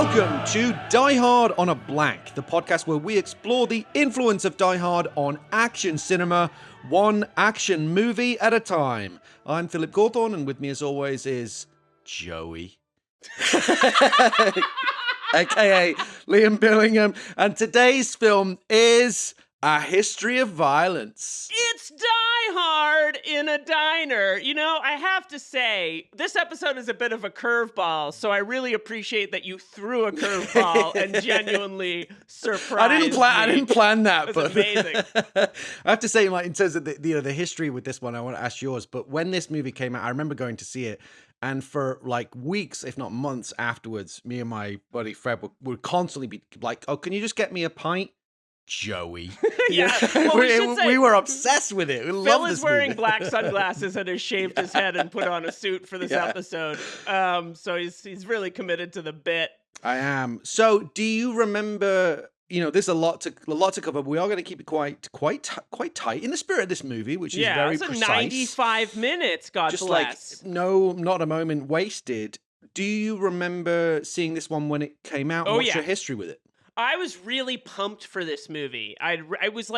Welcome to Die Hard on a Blank, the podcast where we explore the influence of Die Hard on action cinema, one action movie at a time. I'm Philip Gawthorne, and with me as always is Joey, aka Liam Billingham, and today's film is A History of Violence. It's Die Hard in a diner. You know, I have to say, this episode is a bit of a curveball, so I really appreciate that you threw a curveball and genuinely surprised me. I didn't plan that, It but was amazing. I have to say, like, in terms of the history with this one, I want to ask yours. But when this movie came out, I remember going to see it, and for like weeks, if not months afterwards, me and my buddy Fred would constantly be like, "Oh, can you just get me a pint?" Joey. Yeah, well, we were obsessed with it. We Phil loved this is wearing movie. black sunglasses and has shaved his head and put on a suit for this episode. So he's really committed to the bit. I am. So, do you remember? You know, there's a lot to cover. But we are going to keep it quite tight in the spirit of this movie, which is very it's precise. 95 minutes. God Just bless. like not a moment wasted. Do you remember seeing this one when it came out? Oh, What's yeah. your history with it? I was really pumped for this movie. It was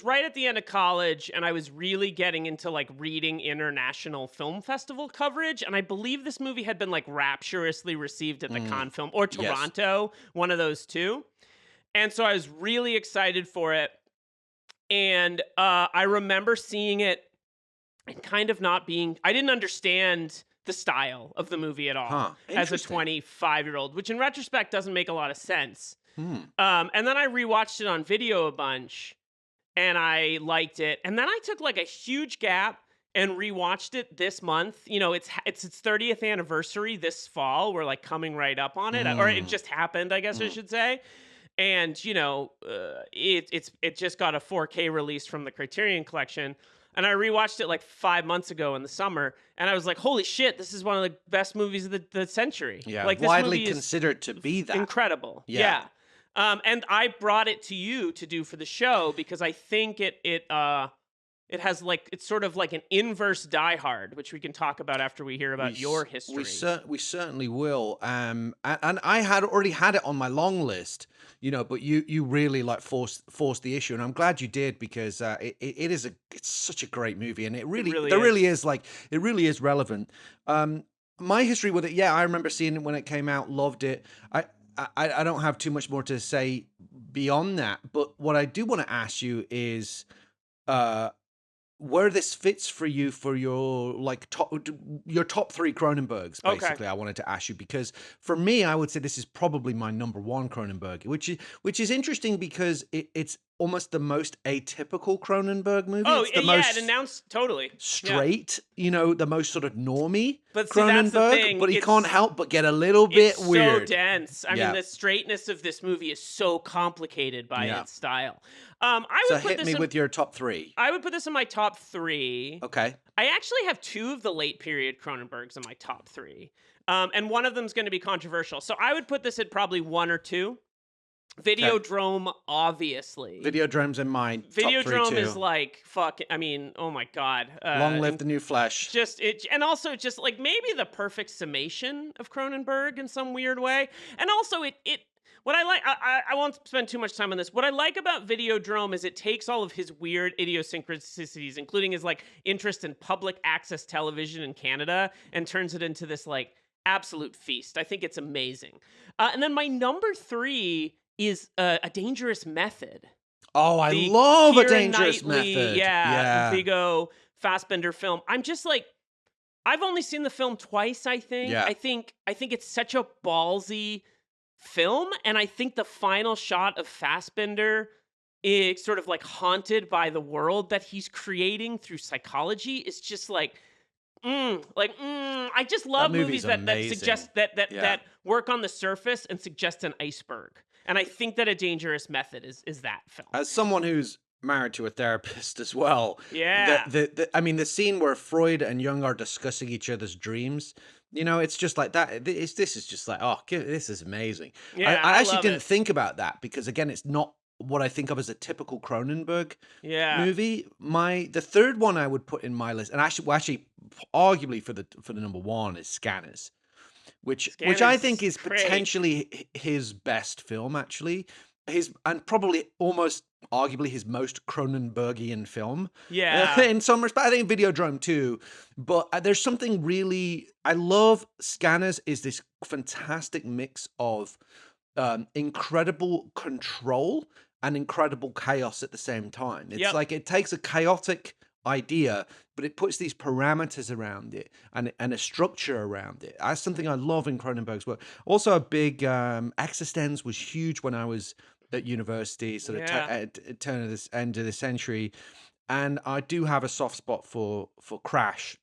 right at the end of college, and I was really getting into like reading international film festival coverage. And I believe this movie had been like rapturously received at the Cannes Film or Toronto, one of those two. And so I was really excited for it. And I remember seeing it and kind of I didn't understand the style of the movie at all as a 25-year-old, which in retrospect doesn't make a lot of sense. And then I rewatched it on video a bunch, and I liked it. And then I took like a huge gap and rewatched it this month. You know, it's its 30th anniversary this fall. We're like coming right up on it, or it just happened, I guess I should say. And you know, it just got a 4K release from the Criterion Collection. And I rewatched it like 5 months ago in the summer, and I was like, "Holy shit! This is one of the best movies of the century." Yeah, like this widely movie is considered to be that. incredible. Yeah. And I brought it to you to do for the show because I think it has like it's sort of like an inverse Die Hard, which we can talk about after we hear about your history. We certainly will. And I had already had it on my long list, you know, but you really like forced the issue, and I'm glad you did because it's such a great movie, and it really is relevant. My history with it, I remember seeing it when it came out, loved it. I don't have too much more to say beyond that, but what I do want to ask you is where this fits for you for your top three Cronenbergs, basically. Okay. I wanted to ask you because for me, I would say this is probably my number one Cronenberg, which is interesting because it's almost the most atypical Cronenberg movie. Oh, it's the most it announced totally straight, you know, the most sort of normie but see, Cronenberg, that's the thing. But he can't help but get a little bit weird. It's so dense. I mean, the straightness of this movie is so complicated by its style. Hit me with your top three. I would put this in my top three. Okay. I actually have two of the late period Cronenbergs in my top three. And one of them is going to be controversial. So I would put this at probably one or two. Videodrome, obviously. Videodrome's in mine. Videodrome is like, I mean, oh my God. Long live the new flesh. And also just like maybe the perfect summation of Cronenberg in some weird way. And also what I like, I won't spend too much time on this. What I like about Videodrome is it takes all of his weird idiosyncrasies, including his like interest in public access television in Canada, and turns it into this like absolute feast. I think it's amazing. And then my number three is A Dangerous Method. Oh, I love A Dangerous Knightley, Method. Yeah. Viggo Fassbender film. I'm just like, I've only seen the film twice, I think. Yeah. I think it's such a ballsy film, and I think the final shot of Fassbender is sort of like haunted by the world that he's creating through psychology. Is just like, I just love movies that suggest that work on the surface and suggest an iceberg. And I think that A Dangerous Method is that film. As someone who's married to a therapist as well, I mean, the scene where Freud and Jung are discussing each other's dreams, you know, it's just like that. This is just like, this is amazing. Yeah, I actually didn't think about that because, again, it's not what I think of as a typical Cronenberg movie. The third one I would put in my list, and actually arguably for the number one, is Scanners, which I think Scanner's is great. potentially his best film, actually. And probably almost arguably his most Cronenbergian film. Yeah. In some respect, I think Videodrome too. But there's something really I love. Scanners is this fantastic mix of incredible control and incredible chaos at the same time. It's Yep. like it takes a chaotic idea, but it puts these parameters around it and a structure around it. That's something I love in Cronenberg's work. Also, a big Existence was huge when I was at university, sort of Yeah. at turn of this end of the century, and I do have a soft spot for Crash.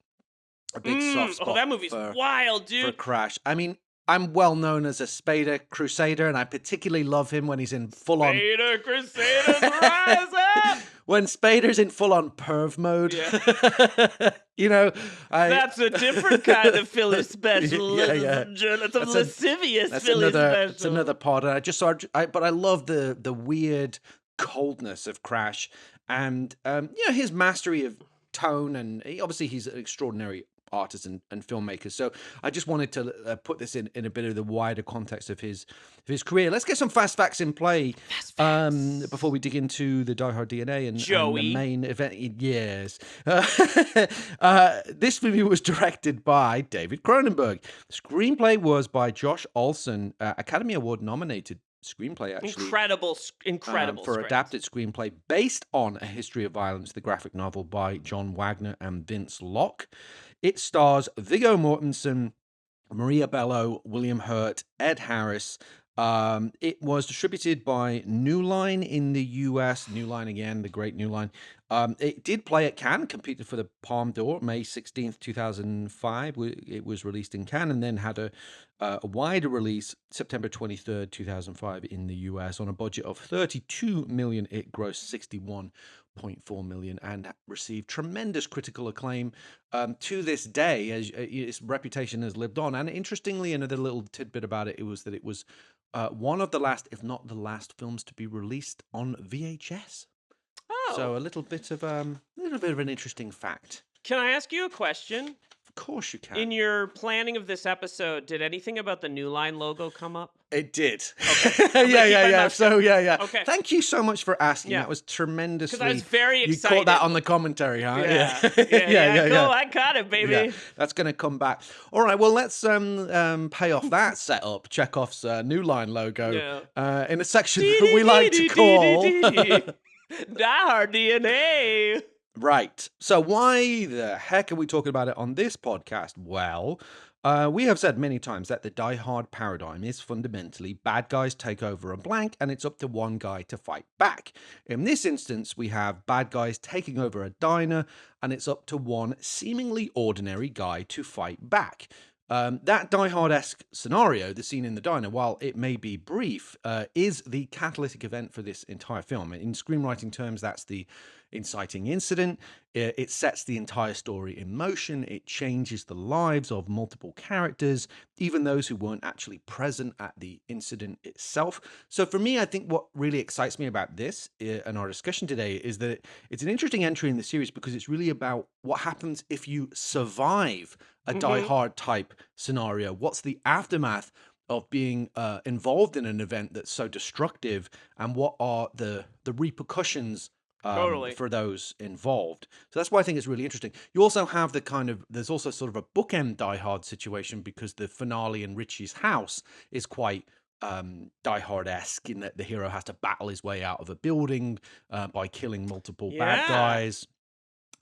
A big soft Oh, spot that movie's wild, for dude. Crash. I mean, I'm well known as a Spader Crusader, and I particularly love him when he's in full on. Spader Crusaders rise up! When Spader's in full on perv mode. Yeah. You know, That's a different kind of Philly special. Yeah, ladies yeah. and gentlemen. It's a lascivious That's Philly special. It's another pod. And but I love the weird coldness of Crash, and his mastery of tone, and obviously he's an extraordinary artist and filmmaker. So I just wanted to put this in a bit of the wider context of his career. Let's get some fast facts in play before we dig into the Die Hard DNA and the main event. Yes. This movie was directed by David Cronenberg. The screenplay was by Josh Olson, Academy Award nominated screenplay, actually. Incredible for script. adapted screenplay based on A History of Violence, the graphic novel by John Wagner and Vince Locke. It stars Viggo Mortensen, Maria Bello, William Hurt, Ed Harris. It was distributed by New Line in the US. New Line again, the great New Line. It did play at Cannes, competed for the Palme d'Or, May 16th, 2005. It was released in Cannes and then had a wider release September 23rd, 2005 in the US. On a budget of $32 million, it grossed $61.4 million and received tremendous critical acclaim to this day, as its reputation has lived on. And interestingly, another little tidbit about it was that it was one of the last, if not the last, films to be released on VHS. Oh. So a little bit of an interesting fact. Can I ask you a question? Of course you can. In your planning of this episode, did anything about the New Line logo come up? It did. Okay. yeah. So yeah. Okay. Thank you so much for asking. Yeah. That was tremendously. Because I was very excited. You caught that on the commentary, huh? Yeah. Cool. I caught it, baby. Yeah. That's going to come back. All right. Well, let's pay off that setup. Chekhov's New Line logo in a section that we like to call Die Hard DNA. Right. So why the heck are we talking about it on this podcast? Well, we have said many times that the Die Hard paradigm is fundamentally bad guys take over a blank and it's up to one guy to fight back. In this instance, we have bad guys taking over a diner and it's up to one seemingly ordinary guy to fight back. That Die Hard-esque scenario, the scene in the diner, while it may be brief, is the catalytic event for this entire film. In screenwriting terms, that's the inciting incident. It sets the entire story in motion. It changes the lives of multiple characters, even those who weren't actually present at the incident itself. So for me, I think what really excites me about this and our discussion today is that it's an interesting entry in the series because it's really about what happens if you survive a Die Hard type scenario. What's the aftermath of being involved in an event that's so destructive, and what are the repercussions for those involved? So that's why I think it's really interesting. You also have there's also sort of a bookend Die Hard situation because the finale in Richie's house is quite Die Hard-esque in that the hero has to battle his way out of a building by killing multiple bad guys.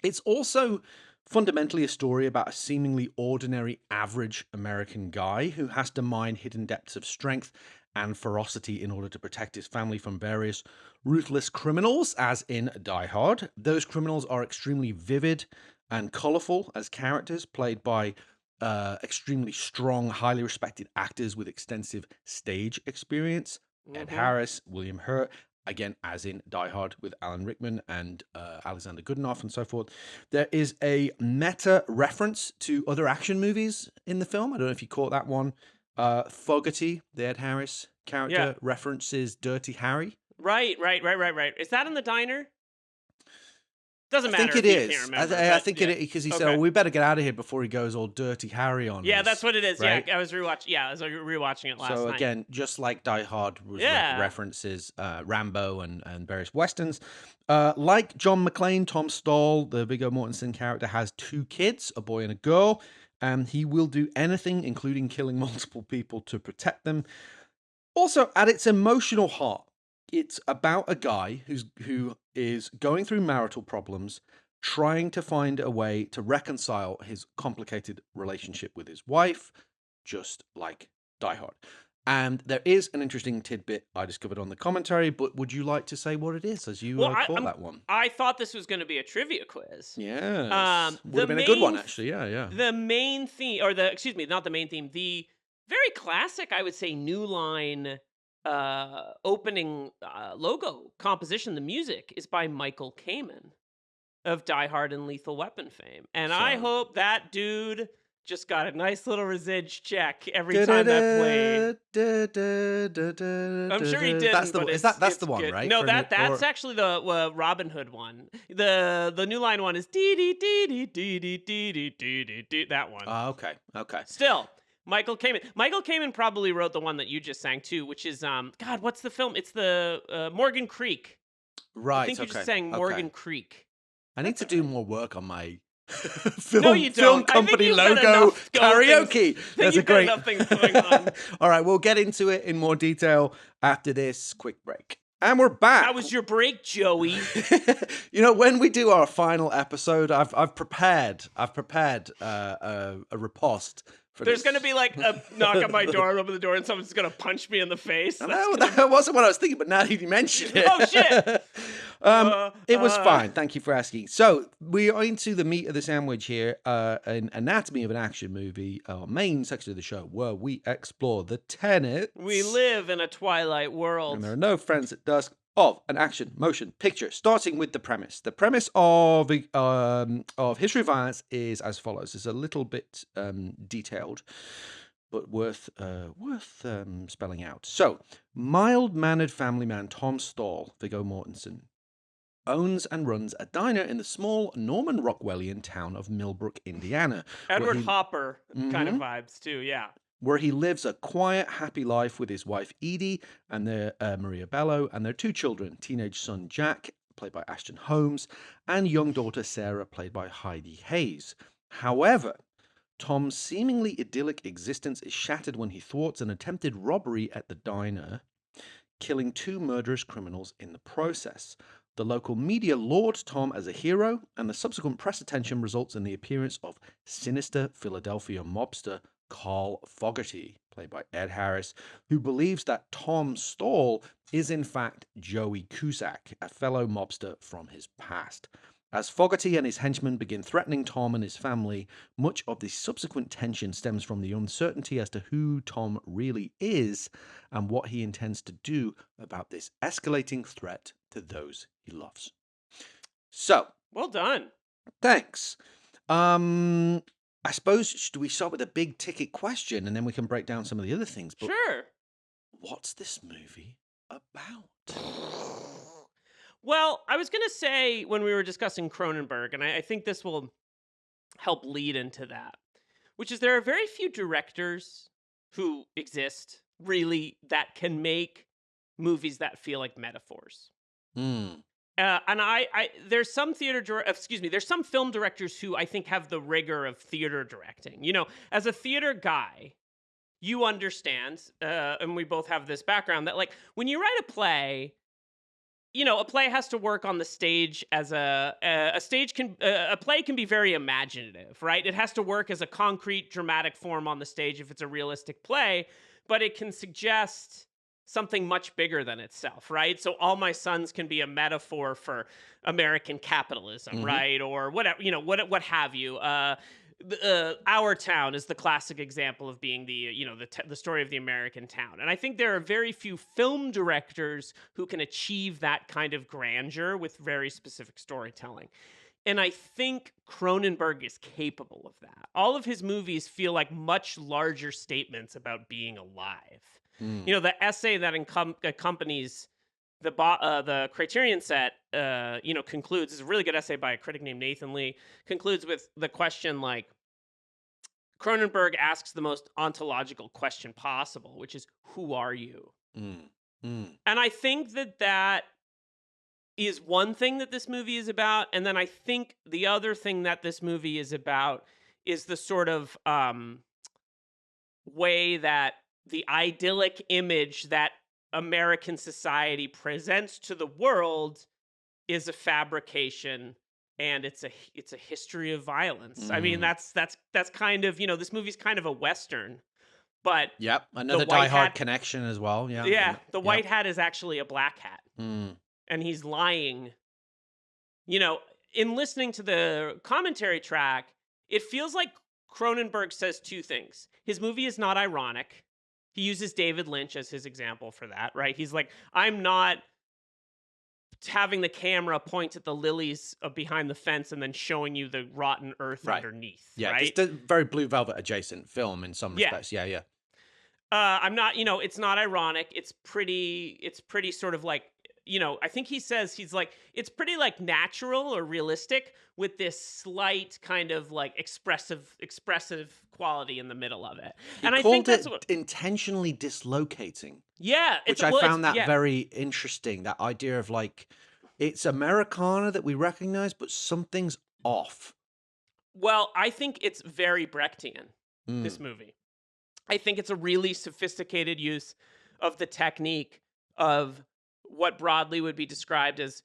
It's also fundamentally a story about a seemingly ordinary, average American guy who has to mine hidden depths of strength and ferocity in order to protect his family from various ruthless criminals, as in Die Hard. Those criminals are extremely vivid and colorful as characters, played by extremely strong, highly respected actors with extensive stage experience. Ed Harris, William Hurt, again, as in Die Hard with Alan Rickman and Alexander Goodenough and so forth. There is a meta reference to other action movies in the film. I don't know if you caught that one. Fogerty, the Ed Harris character, references Dirty Harry. Right. Is that in the diner? Doesn't I matter think it if you can't is. remember. I but think yeah. it because he said, Okay. "Oh, we better get out of here before he goes all dirty Harry on Yeah, us." that's what it is. Right? Yeah, I was rewatching it last So night. again, just like Die Hard was Yeah. references Rambo and various westerns. Like John McClane, Tom Stoll, the Viggo Mortensen character, has 2 kids, a boy and a girl, and he will do anything, including killing multiple people, to protect them. Also, at its emotional heart, it's about a guy who is going through marital problems, trying to find a way to reconcile his complicated relationship with his wife, just like Die Hard. And there is an interesting tidbit I discovered on the commentary, but would you like to say what it is as you Well, caught that one? I thought this was going to be a trivia quiz. Yes. Would The have been a good one, main actually. Yeah, yeah. the main theme, or the excuse me, not the main theme, the very classic, I would say, New Line opening logo composition, the music is by Michael Kamen of Die Hard and Lethal Weapon fame, and I So. hope that dude just got a nice little residge check every time that played. I'm sure he That's didn't, the but that's it's the one, good. right? No, For an, that's or actually the Robin Hood one. The New Line one is dee dee dee dee dee dee dee dee dee dee dee. That one. okay, okay. Still, Michael Kamen. Michael Kamen probably wrote the one that you just sang too, which is God, what's the film? It's the Morgan Creek. I Right, think you just okay, sang okay. Morgan Creek. I need That's to all do right. more work on my No, you film don't. I think company you've got logo enough karaoke. things. That's a You've got great. enough things going on. All right, we'll get into it in more detail after this quick break. And we're back. How was your break, Joey? You know, when we do our final episode, I've prepared a riposte for There's this. gonna be like a knock on my door, I open the door, and someone's gonna punch me in the face. I That's know, gonna that wasn't what I was thinking, but now that you mentioned it. Oh, shit! It was fine. Thank you for asking. So we are into the meat of the sandwich here, an anatomy of an action movie, our main section of the show, where we explore the tenets. We live in a twilight world. And there are no friends at dusk of an action motion picture, starting with the premise. The premise of History of Violence is as follows. It's a little bit detailed, but worth spelling out. So, mild-mannered family man Tom Stall, Viggo Mortensen, owns and runs a diner in the small Norman Rockwellian town of Millbrook, Indiana. Edward Hopper kind of vibes too, yeah. Where he lives a quiet, happy life with his wife Edie and their Maria Bello and their 2 children, teenage son Jack, played by Ashton Holmes, and young daughter Sarah, played by Heidi Hayes. However, Tom's seemingly idyllic existence is shattered when he thwarts an attempted robbery at the diner, killing 2 murderous criminals in the process. The local media lauds Tom as a hero, and the subsequent press attention results in the appearance of sinister Philadelphia mobster Carl Fogarty, played by Ed Harris, who believes that Tom Stall is in fact Joey Cusack, a fellow mobster from his past. As Fogerty and his henchmen begin threatening Tom and his family, much of the subsequent tension stems from the uncertainty as to who Tom really is and what he intends to do about this escalating threat to those he loves. So, well done. Thanks. I suppose, should we start with a big ticket question and then we can break down some of the other things? But sure. What's this movie about? Well, I was going to say when we were discussing Cronenberg, and I think this will help lead into that, which is there are very few directors who exist, really, that can make movies that feel like metaphors. And there's some there's some film directors who I think have the rigor of theater directing. You know, as a theater guy, you understand, and we both have this background, that like when you write a play, you know, a play has to work on the stage as a play can be very imaginative, right? It has to work as a concrete dramatic form on the stage if it's a realistic play, but it can suggest something much bigger than itself, right? So All My Sons can be a metaphor for American capitalism, right? Or whatever, you know, what have you. Our Town is the classic example of being the story of the American town. And I think there are very few film directors who can achieve that kind of grandeur with very specific storytelling. And I think Cronenberg is capable of that. All of his movies feel like much larger statements about being alive. You know, the essay that accompanies the Criterion set, concludes. It's a really good essay by a critic named Nathan Lee. Concludes with the question like Cronenberg asks the most ontological question possible, which is, "Who are you?" Mm. Mm. And I think that is one thing that this movie is about, and then I think the other thing that this movie is about is the sort of way that the idyllic image that American society presents to the world is a fabrication, and it's a history of violence. I mean, Mm. that's kind of, this movie's kind of a western, but Yep. the Another Die white Hard hat, connection as well. Yeah. yeah, the Yep. white hat is actually a black hat, Mm. and he's lying. You know, in listening to the commentary track, it feels like Cronenberg says two things. His movie is not ironic. He uses David Lynch as his example for that, right? He's like, I'm not having the camera point at the lilies behind the fence and then showing you the rotten earth Right. underneath, Yeah. right? Just a very Blue Velvet adjacent film in some Yeah. respects. Yeah. Yeah. I'm not, it's not ironic. It's pretty sort of like, I think he says he's like, it's pretty like natural or realistic with this slight kind of like expressive quality in the middle of it. He And I think called that's it what, intentionally dislocating, yeah, which I it's, found that yeah. very interesting. That idea of like, it's Americana that we recognize, but something's off. Well, I think it's very Brechtian, this Mm. movie. I think it's a really sophisticated use of the technique of what broadly would be described as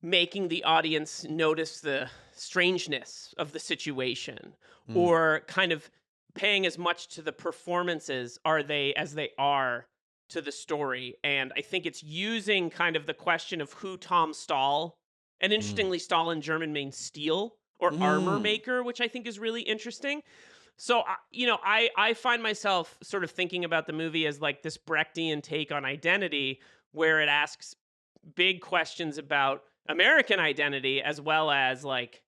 making the audience notice the strangeness of the situation, Mm. or kind of paying as much to the performances as they are to the story. And I think it's using kind of the question of who Tom Stahl, and Mm. interestingly, Stahl in German means steel or armor Mm. maker, which I think is really interesting. So, I find myself sort of thinking about the movie as like this Brechtian take on identity, where it asks big questions about American identity, as well as like,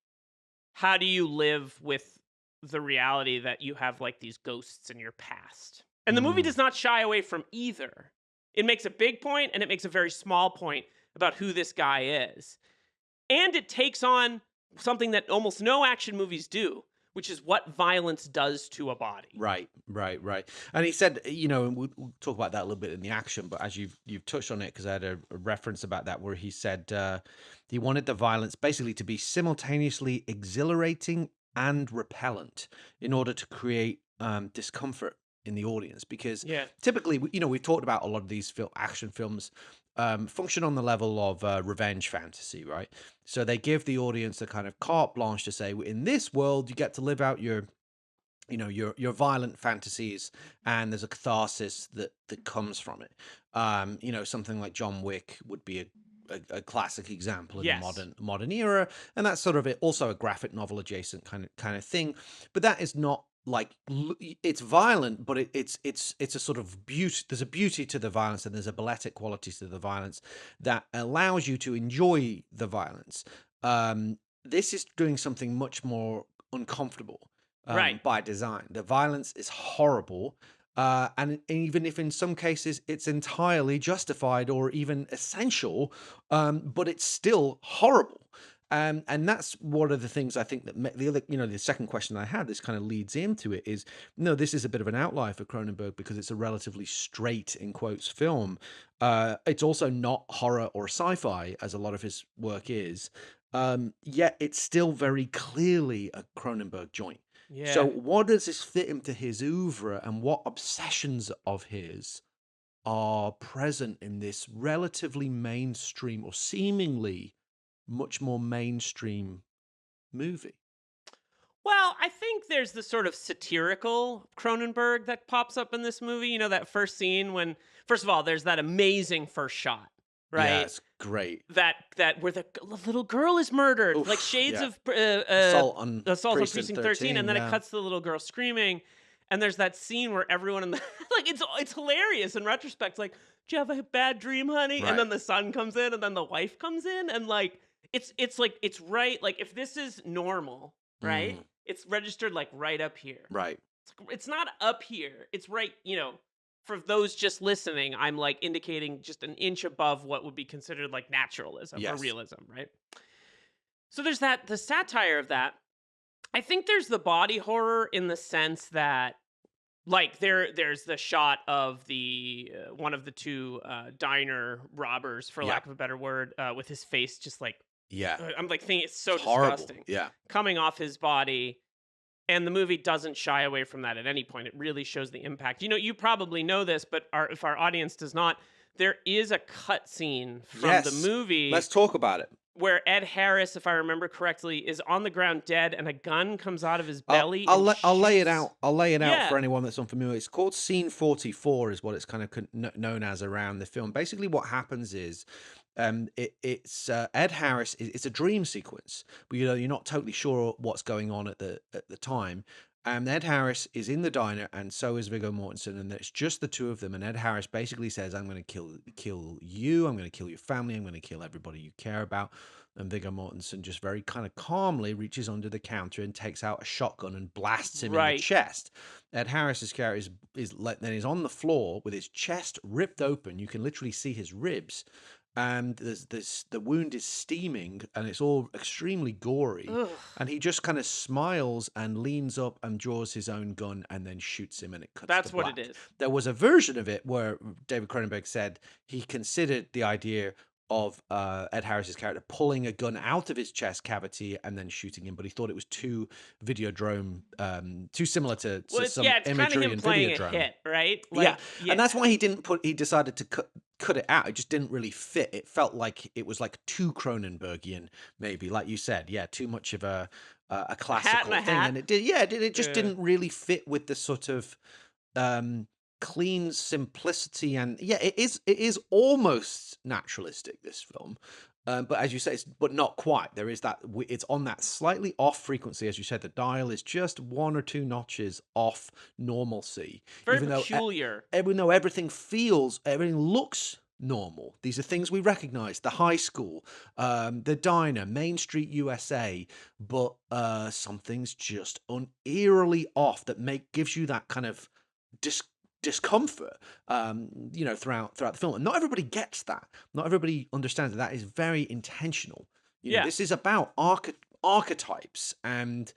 how do you live with the reality that you have like these ghosts in your past? And the movie Mm. does not shy away from either. It makes a big point and it makes a very small point about who this guy is. And it takes on something that almost no action movies do, which is what violence does to a body. Right, right, right. And he said, and we'll talk about that a little bit in the action, but as you've touched on it, because I had a reference about that where he said he wanted the violence basically to be simultaneously exhilarating and repellent in order to create discomfort in the audience. Because Yeah. typically, we've talked about a lot of these action films function on the level of revenge fantasy, right? So they give the audience a kind of carte blanche to say, in this world, you get to live out your violent fantasies, and there's a catharsis that comes from it. Something like John Wick would be a classic example in the Yes. modern era, and that's sort of it, also a graphic novel adjacent kind of thing. But that is not like it's violent, but it's a sort of beauty. There's a beauty to the violence, and there's a balletic quality to the violence that allows you to enjoy the violence. This is doing something much more uncomfortable Right. by design. The violence is horrible. And even if in some cases it's entirely justified or even essential, but it's still horrible. And that's one of the things I think that the other, the second question I had, this kind of leads into it is, no, this is a bit of an outlier for Cronenberg because it's a relatively straight, in quotes, film. It's also not horror or sci-fi, as a lot of his work is. Yet it's still very clearly a Cronenberg joint. So Yeah. what does this fit into his oeuvre, and what obsessions of his are present in this relatively mainstream, or seemingly much more mainstream movie? Well, I think there's the sort of satirical Cronenberg that pops up in this movie. You know, that first scene when, first of all, there's that amazing first shot, Yeah, right? it's great. That where the little girl is murdered, like Oof, shades yeah. of Assault on Precinct Precinct 13, and 13, then it yeah. cuts to the little girl screaming, and there's that scene where everyone in the like it's hilarious in retrospect. Like, do you have a bad dream, honey? And Right. then the son comes in, and then the wife comes in, and like it's like it's right. Like if this is normal, right? Mm, It's registered like right up here. right. It's not up here. It's right, for those just listening, I'm like indicating just an inch above what would be considered like naturalism or Yes. realism, right? So there's that the satire of that. I think there's the body horror in the sense that like there's the shot of the one of the two diner robbers, for Yeah. lack of a better word, with his face just like Yeah. I'm like thinking it's so It's horrible. disgusting Yeah. coming off his body. And the movie doesn't shy away from that at any point. It really shows the impact. You know, you probably know this, but if our audience does not, there is a cut scene from the Yes. movie Let's talk about it. where Ed Harris, if I remember correctly, is on the ground dead, and a gun comes out of his I'll belly I'll, and lay, I'll lay it shoots. out. I'll lay it out for Yeah, anyone that's unfamiliar. It's called Scene 44, is what it's kind of known as around the film. Basically, what happens is, it's Ed Harris. It's a dream sequence, but you're not totally sure what's going on at the time. Ed Harris is in the diner, and so is Viggo Mortensen, and it's just the two of them. And Ed Harris basically says, "I'm going to kill you. I'm going to kill your family. I'm going to kill everybody you care about." And Viggo Mortensen just very kind of calmly reaches under the counter and takes out a shotgun and blasts him in the right. chest. Ed Harris's character then he's on the floor with his chest ripped open. You can literally see his ribs, and the wound is steaming, and it's all extremely gory. Ugh. And he just kind of smiles and leans up and draws his own gun and then shoots him, and it cuts That's to what black. it is. There was a version of it where David Cronenberg said he considered the idea of Ed Harris's character pulling a gun out of his chest cavity and then shooting him, but he thought it was too Videodrome, too similar to Well, it's, some yeah, it's kind of imagery him in playing a Videodrome. hit, right? Yeah, Like, and that's why he decided to cut it out. It just didn't really fit. It felt like it was like too Cronenbergian, maybe, like you said. Yeah, too much of a classical hat and a thing, hat. and it did. Yeah, it just Yeah. didn't really fit with the sort of clean simplicity. And yeah, it is almost naturalistic, this film. But as you say, but not quite. There is that it's on that slightly off frequency, as you said. The dial is just one or two notches off normalcy, Very even though peculiar. everything looks normal. These are things we recognize: the high school, the diner, Main Street, USA. But something's just eerily off that gives you that kind of discomfort, throughout the film. And not everybody gets that. Not everybody understands that is very intentional. Yeah. This is about archetypes and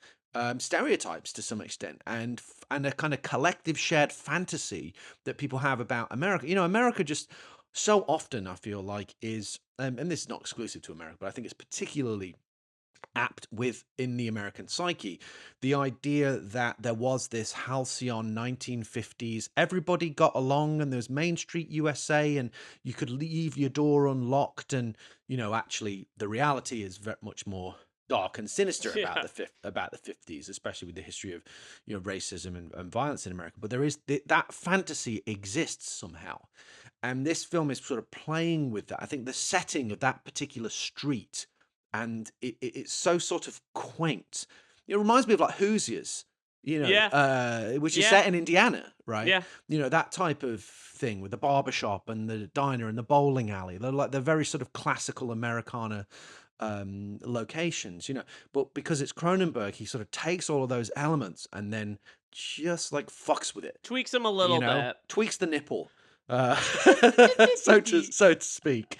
stereotypes to some extent, and a kind of collective shared fantasy that people have about America. America just so often, I feel like, is, and this is not exclusive to America, but I think it's particularly apt within the American psyche, the idea that there was this halcyon 1950s, everybody got along, and there's Main Street, USA, and you could leave your door unlocked, and actually the reality is very much more dark and sinister Yeah. about the 50s, especially with the history of racism and violence in America. But there is that fantasy exists somehow, and this film is sort of playing with that. I think the setting of that particular street, and it's so sort of quaint. It reminds me of like Hoosiers, Yeah. which is Yeah. set in Indiana, right? Yeah. That type of thing with the barbershop and the diner and the bowling alley. They're very sort of classical Americana locations, But because it's Cronenberg, he sort of takes all of those elements and then just like fucks with it, Tweaks him a little bit. tweaks the nipple, so to speak.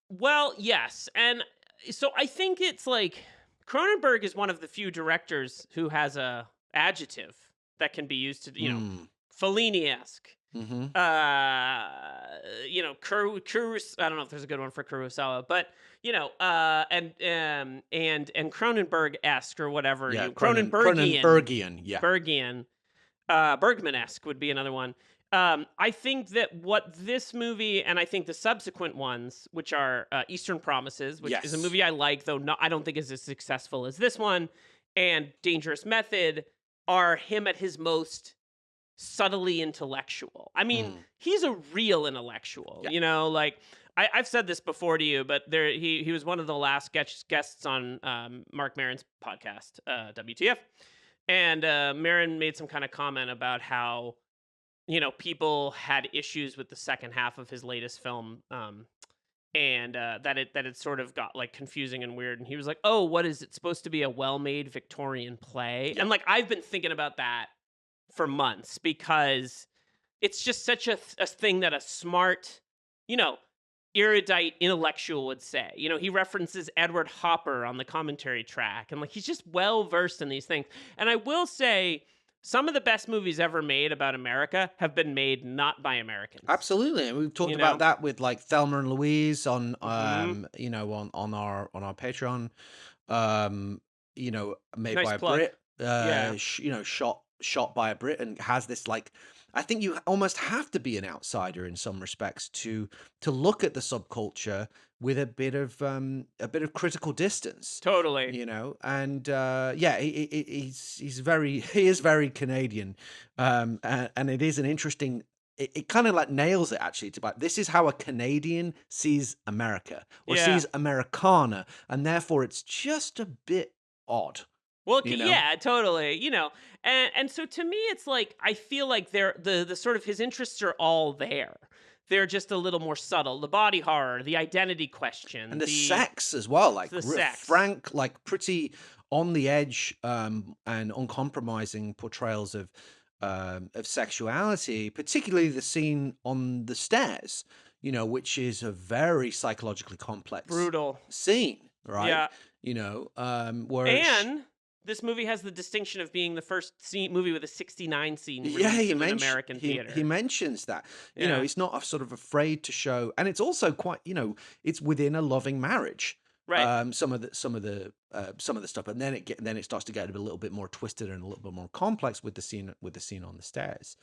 Well, yes. And so I think it's like Cronenberg is one of the few directors who has a adjective that can be used to, Fellini-esque. Mm-hmm. I don't know if there's a good one for Kurosawa, but and Cronenberg-esque or whatever. Yeah, Cronenbergian. Yeah. Bergman-esque would be another one. I think that what this movie, and I think the subsequent ones, which are Eastern Promises, which is a Yes. movie I like, though I don't think is as successful as this one, and Dangerous Method, are him at his most subtly intellectual. I mean, he's a real intellectual, Yeah. I've said this before to you, but he was one of the last guests on Mark Maron's podcast, WTF. And Maron made some kind of comment about how, people had issues with the second half of his latest film, and that it sort of got like confusing and weird. And he was like, "Oh, what is it supposed to be, a well-made Victorian play?" Yeah. And like I've been thinking about that for months, because it's just such a thing that a smart, you know, erudite intellectual would say. You know, he references Edward Hopper on the commentary track, and like he's just well versed in these things. And I will say, some of the best movies ever made about America have been made not by Americans. Absolutely, and we've talked You about know, that with like Thelma and Louise on hmm on our Patreon. Um, made nice by a plug. Brit. Yeah, Shot by a Brit, and has this like. I think you almost have to be an outsider in some respects to look at the subculture with a bit of critical distance. totally. And yeah, he's very he is very Canadian, and it is an interesting. It kind of like nails it actually to like this is how a Canadian sees America or Yeah. sees Americana, and therefore it's just a bit odd, Well, you know. yeah, totally. You know, and so to me, it's like I feel like they're the sort of his interests are all there. They're just a little more subtle. The body horror, the identity question, And the sex as well, like the sex. frank, like pretty on the edge, and uncompromising portrayals of sexuality, particularly the scene on the stairs, which is a very psychologically complex Brutal. scene, right? Yeah. Where And this movie has the distinction of being the first movie with a 69 scene yeah, released in an American he theater. mentions that. Yeah. He's not sort of afraid to show, and it's also quite, it's within a loving marriage. Right. Some of the stuff, and then it starts to get a little bit more twisted and a little bit more complex with the scene on the stairs.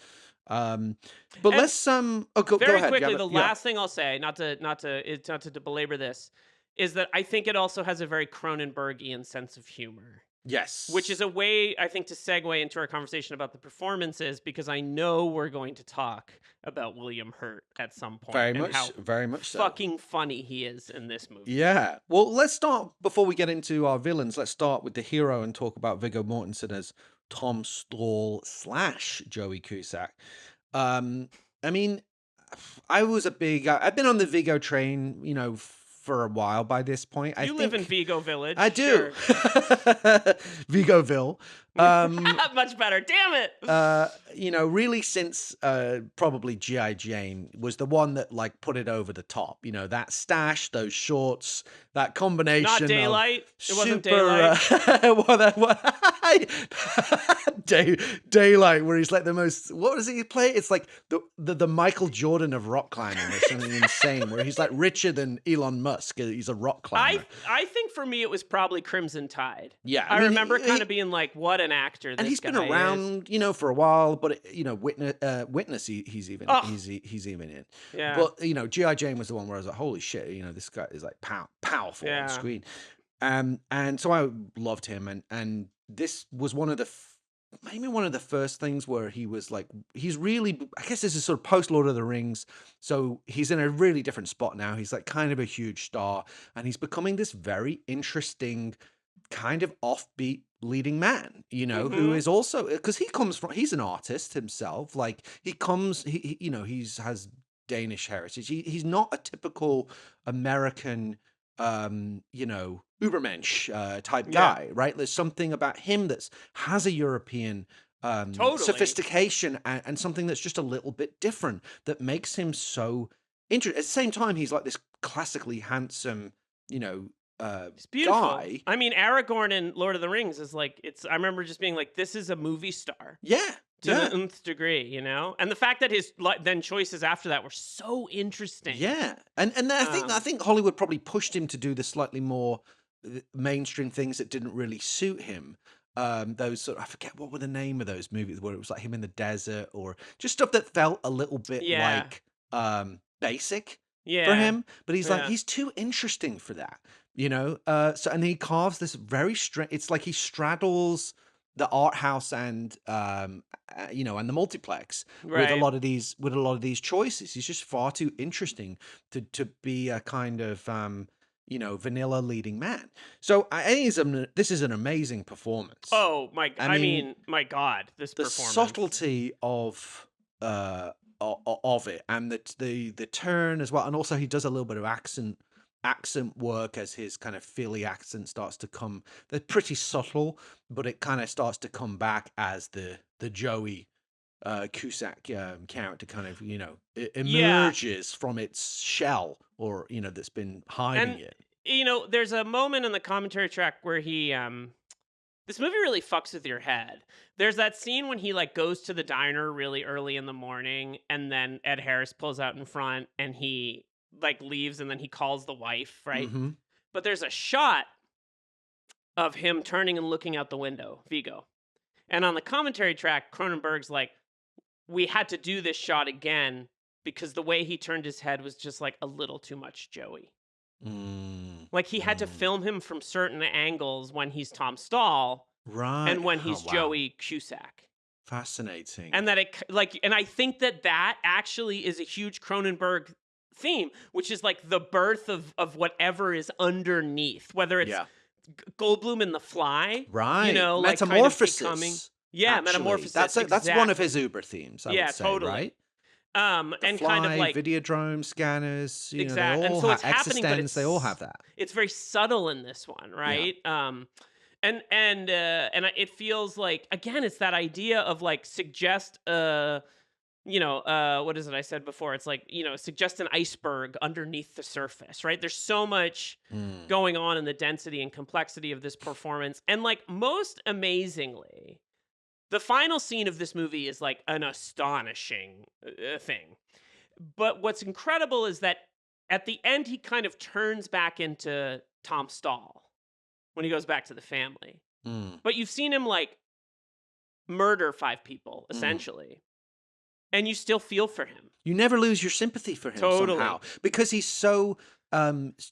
But And let's go very ahead. quickly, Yeah, the yeah. last thing I'll say, not to belabor this, is that I think it also has a very Cronenbergian sense of humor. Which is Yes, a way, I think, to segue into our conversation about the performances, because I know we're going to talk about William Hurt at some point and how very much so. fucking funny he is in this movie. Yeah. Well, let's start before we get into our villains. Let's start with the hero and talk about Viggo Mortensen as Tom Stall slash Joey Cusack. Um, I mean, I've been on the Viggo train, for a while by this point. I You live in think Vigo Village. I do. Sure. Vigoville. Um, Much better. Damn it. really since probably G.I. Jane was the one that like put it over the top. That stash, those shorts, that Not combination of Daylight. It wasn't super Daylight. Daylight, where he's like the most. What does he play? It's like the Michael Jordan of rock climbing or something insane, where he's like richer than Elon Musk. He's a rock climber. I think for me it was probably Crimson Tide. Yeah, I I mean, remember kind of being like, what an actor this and he's guy been is. around, for a while. But witness, he's even Oh, he's even in. yeah. But GI Jane was the one where I was like, holy shit, this guy is like powerful on Yeah. screen. And so I loved him, and this was one of the maybe one of the first things where he was like, he's really, I guess this is sort of post Lord of the Rings, so he's in a really different spot now. He's like kind of a huge star, and he's becoming this very interesting kind of offbeat leading man, who is also, because he's an artist himself. Like he's has Danish heritage. He's not a typical American, Ubermensch type Yeah. guy, right? There's something about him that has a European Totally. sophistication, and something that's just a little bit different that makes him so interesting. At the same time, he's like this classically handsome, It's beautiful. guy. I mean, Aragorn in Lord of the Rings is like, I remember just being like, this is a movie star Yeah, to yeah. the nth degree, And the fact that his then choices after that were so interesting. Yeah, and I think Hollywood probably pushed him to do the slightly more mainstream things that didn't really suit him. Those sort of, I forget what were the name of those movies where it was like him in the desert, or just stuff that felt a little bit Yeah. like basic Yeah. for him. But he's like, Yeah. he's too interesting for that, So, and he carves this very strange. It's like he straddles the art house and and the multiplex with a Right. lot of these choices. He's just far too interesting to be a kind of vanilla leading man. So I think this is an amazing performance. Oh my! I I mean, mean, my God, this the performance. subtlety of it, and the turn as well, and also he does a little bit of accent work as his kind of Philly accent starts to come. They're pretty subtle, but it kind of starts to come back as the Joey Cusack character kind of, Yeah. emerges from its shell, or that's been hiding And it. there's a moment in the commentary track where he this movie really fucks with your head. There's that scene when he like goes to the diner really early in the morning, and then Ed Harris pulls out in front and he like leaves, and then he calls the wife, right? Mm-hmm. But there's a shot of him turning and looking out the window, Vigo. And on the commentary track, Cronenberg's like, we had to do this shot again because the way he turned his head was just like a little too much Joey. Mm, Like he had to mm. film him from certain angles when he's Tom Stahl Right. and when Oh, he's wow. Joey Cusack. Fascinating. And that and I think that actually is a huge Cronenberg theme, which is like the birth of whatever is underneath, whether it's Yeah. Goldblum in The Fly, Right. like kind of becoming, Metamorphosis. yeah, Actually, metamorphosis, that's one of exactly. his Uber themes, I would Yeah, say, totally. right? The And kind of Fly, like Videodrome, Scanners, they exact, and all so have it's happening, but Existence, they all have that. it's very subtle in this one, Yeah. right? It feels like again, it's that idea of like suggest what is it I said before? It's like, suggest an iceberg underneath the surface, right? There's so much Mm. going on in the density and complexity of this performance. And like most amazingly, the final scene of this movie is like an astonishing thing. But what's incredible is that at the end, he kind of turns back into Tom Stahl when he goes back to the family. Mm. But you've seen him like murder 5 people, Mm. essentially, and you still feel for him. You never lose your sympathy for him somehow, Totally. because he's so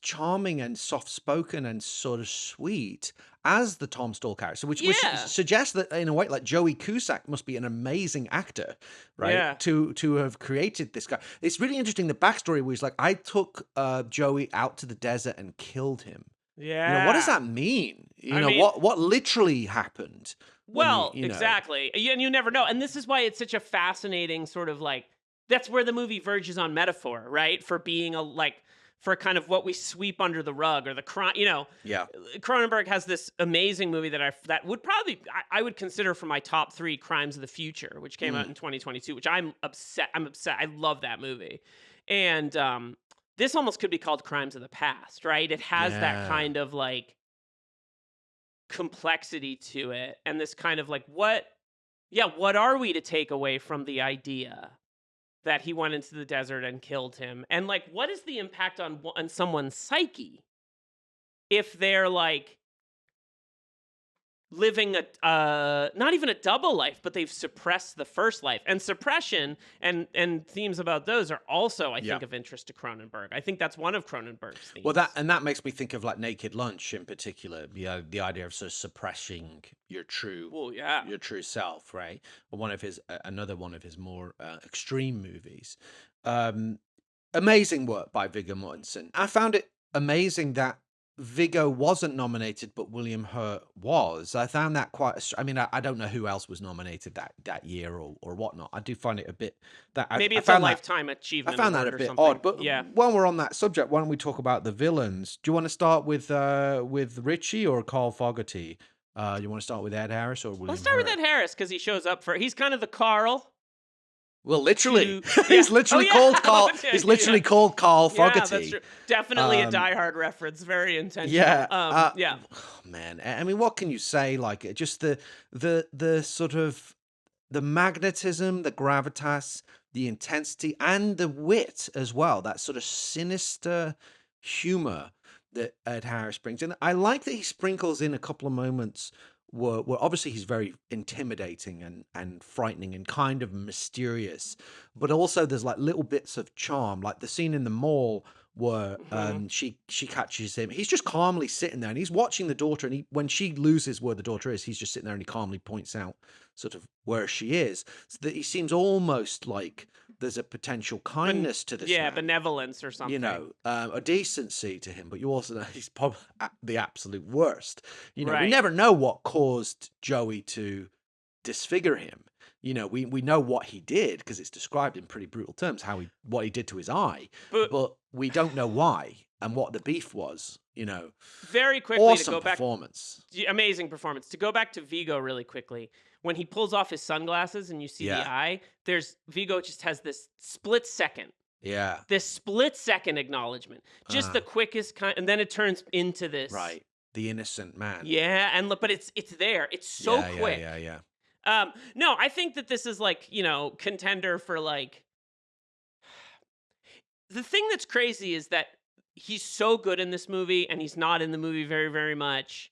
charming and soft-spoken and sort of sweet as the Tom Stall character, which Yeah. suggests that in a way, like Joey Cusack must be an amazing actor, right? Yeah. To have created this guy. It's really interesting. The backstory was like, I took Joey out to the desert and killed him. What does Yeah. that mean? I mean, What literally happened when well, exactly. And you never know. And this is why it's such a fascinating sort of like that's where the movie verges on metaphor, right? For being for kind of what we sweep under the rug or the crime, Yeah. Cronenberg has this amazing movie that would probably I would consider for my top 3 crimes of the future, which came out Mm. in 2022, which I'm upset. I love that movie. And this almost could be called Crimes of the Past, right? It has that Yeah. kind of like complexity to it and this kind of like what are we to take away from the idea that he went into the desert and killed him, and like what is the impact on someone's psyche if they're like living a not even a double life, but they've suppressed the first life. And suppression and themes about those are also, I Yeah. think, of interest to Cronenberg. I think that's one of Cronenberg's themes. Well, that makes me think of like Naked Lunch in particular. The idea of sort of suppressing your Well, yeah. true self, right? Or another one of his more extreme movies. Amazing work by Viggo Mortensen. I found it amazing that Viggo wasn't nominated, but William Hurt was. I found that I mean, I don't know who else was nominated that year or whatnot. I do find it a bit that Maybe I it's a found that lifetime I achievement found that a award or bit something. odd. But Yeah. while we're on that subject, why don't we talk about the villains? Do you want to start with Richie or Carl Fogarty? You want to start with Ed Harris or William Let's start with Hurt? Ed Harris because he shows up he's kind of the Carl. Well, literally, Yeah. he's literally Oh, yeah. called Carl. Yeah, He's literally yeah. called Carl Yeah, Fogarty. that's true. Definitely a Um, Die Hard reference. Very intentional. Yeah. Yeah. Oh, man, I mean, what can you say? Like, just the sort of the magnetism, the gravitas, the intensity, and the wit as well. That sort of sinister humor that Ed Harris brings. And I like that he sprinkles in a couple of moments where obviously he's very intimidating and frightening and kind of mysterious, but also there's like little bits of charm, like the scene in the mall where Mhm. she catches him. He's just calmly sitting there and he's watching the daughter, and when she loses where the daughter is, he's just sitting there and he calmly points out sort of where she is, so that he seems almost like there's a potential kindness to this Yeah, man, benevolence or something. a decency to him, but you also know he's probably the absolute worst. We Right. never know what caused Joey to disfigure him. We know what he did because it's described in pretty brutal terms what he did to his eye, But but we don't know why and what the beef was. You know, Very quickly to awesome go back, performance. amazing performance. To go back to Vigo really quickly, when he pulls off his sunglasses and you see the Yeah, eye, there's Vigo just has yeah, this split second acknowledgement, just uh, the quickest kind, and then it turns into this. right. The innocent man. Yeah, and look, but it's there. It's so Yeah, yeah, quick. yeah, yeah. No, I think that this is like, contender for like, the thing that's crazy is that he's so good in this movie and he's not in the movie very, very much.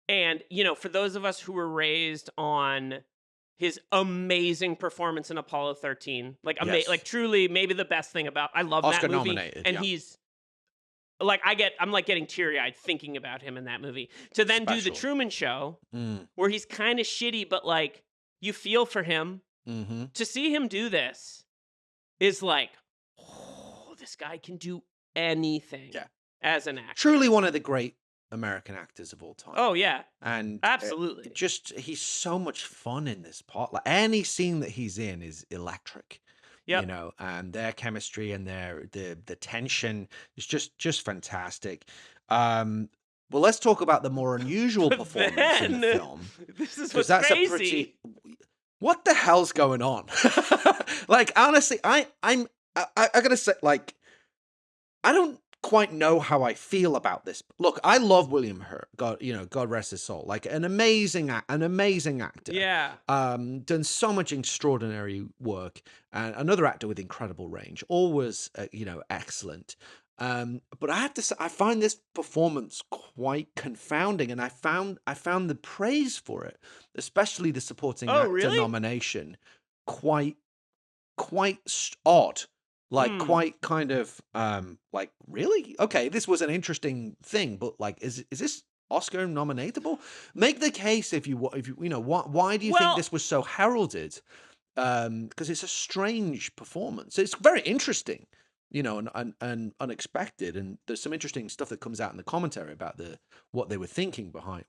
And, for those of us who were raised on his amazing performance in Apollo 13, like like Yes. truly maybe the best thing about, I love that Oscar movie, nominated. and Yeah. he's like, I'm like getting teary-eyed thinking about him in that movie. To then do the Special. Truman Show Mm. where he's kind of shitty but like you feel for him. Mm-hmm. To see him do this is like, oh, this guy can do anything Yeah. as an actor. Truly one of the great American actors of all time. Oh yeah, And absolutely. he's so much fun in this part. Like any scene that he's in is electric. You Yep. know, and their chemistry and the tension is just fantastic. Well, let's talk about the more unusual But performance in the then, film, this is because what's that's crazy. a pretty. What the hell's going on? Like honestly, I gotta say, like, I don't quite know how I feel about this. Look, I love William Hurt. God rest his soul. Like an amazing actor. Yeah. Done so much extraordinary work, and another actor with incredible range. Always, excellent. But I have to say, I find this performance quite confounding, and I found the praise for it, especially the supporting Oh, actor really? nomination, quite odd. Like quite kind of like, really? Okay, this was an interesting thing, but like, is this Oscar nominatable? Make the case if you why do you think Well, this was so heralded? Because it's a strange performance. It's very interesting, and unexpected. And there's some interesting stuff that comes out in the commentary about what they were thinking behind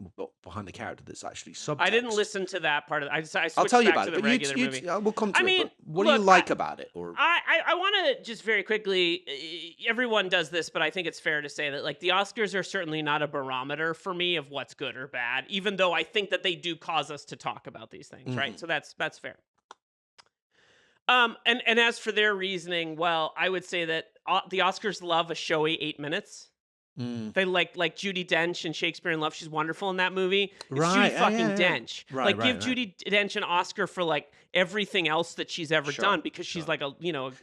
the character that's actually subtext. I didn't listen to that part of it. I switched I'll tell you back about to it, the but regular movie. we'll come to I it. mean, But what do you look, like about it? Or I want to just very quickly, everyone does this, but I think it's fair to say that like the Oscars are certainly not a barometer for me of what's good or bad, even though I think that they do cause us to talk about these things, right? So that's fair. And as for their reasoning, well, I would say that the Oscars love a showy 8 minutes. They like Judi Dench in Shakespeare in Love. She's wonderful in that movie. It's Right, Judi fucking yeah. Dench. Right, like right, give right. Judi Dench an Oscar for like everything else that she's ever Sure, done, because she's sure. like a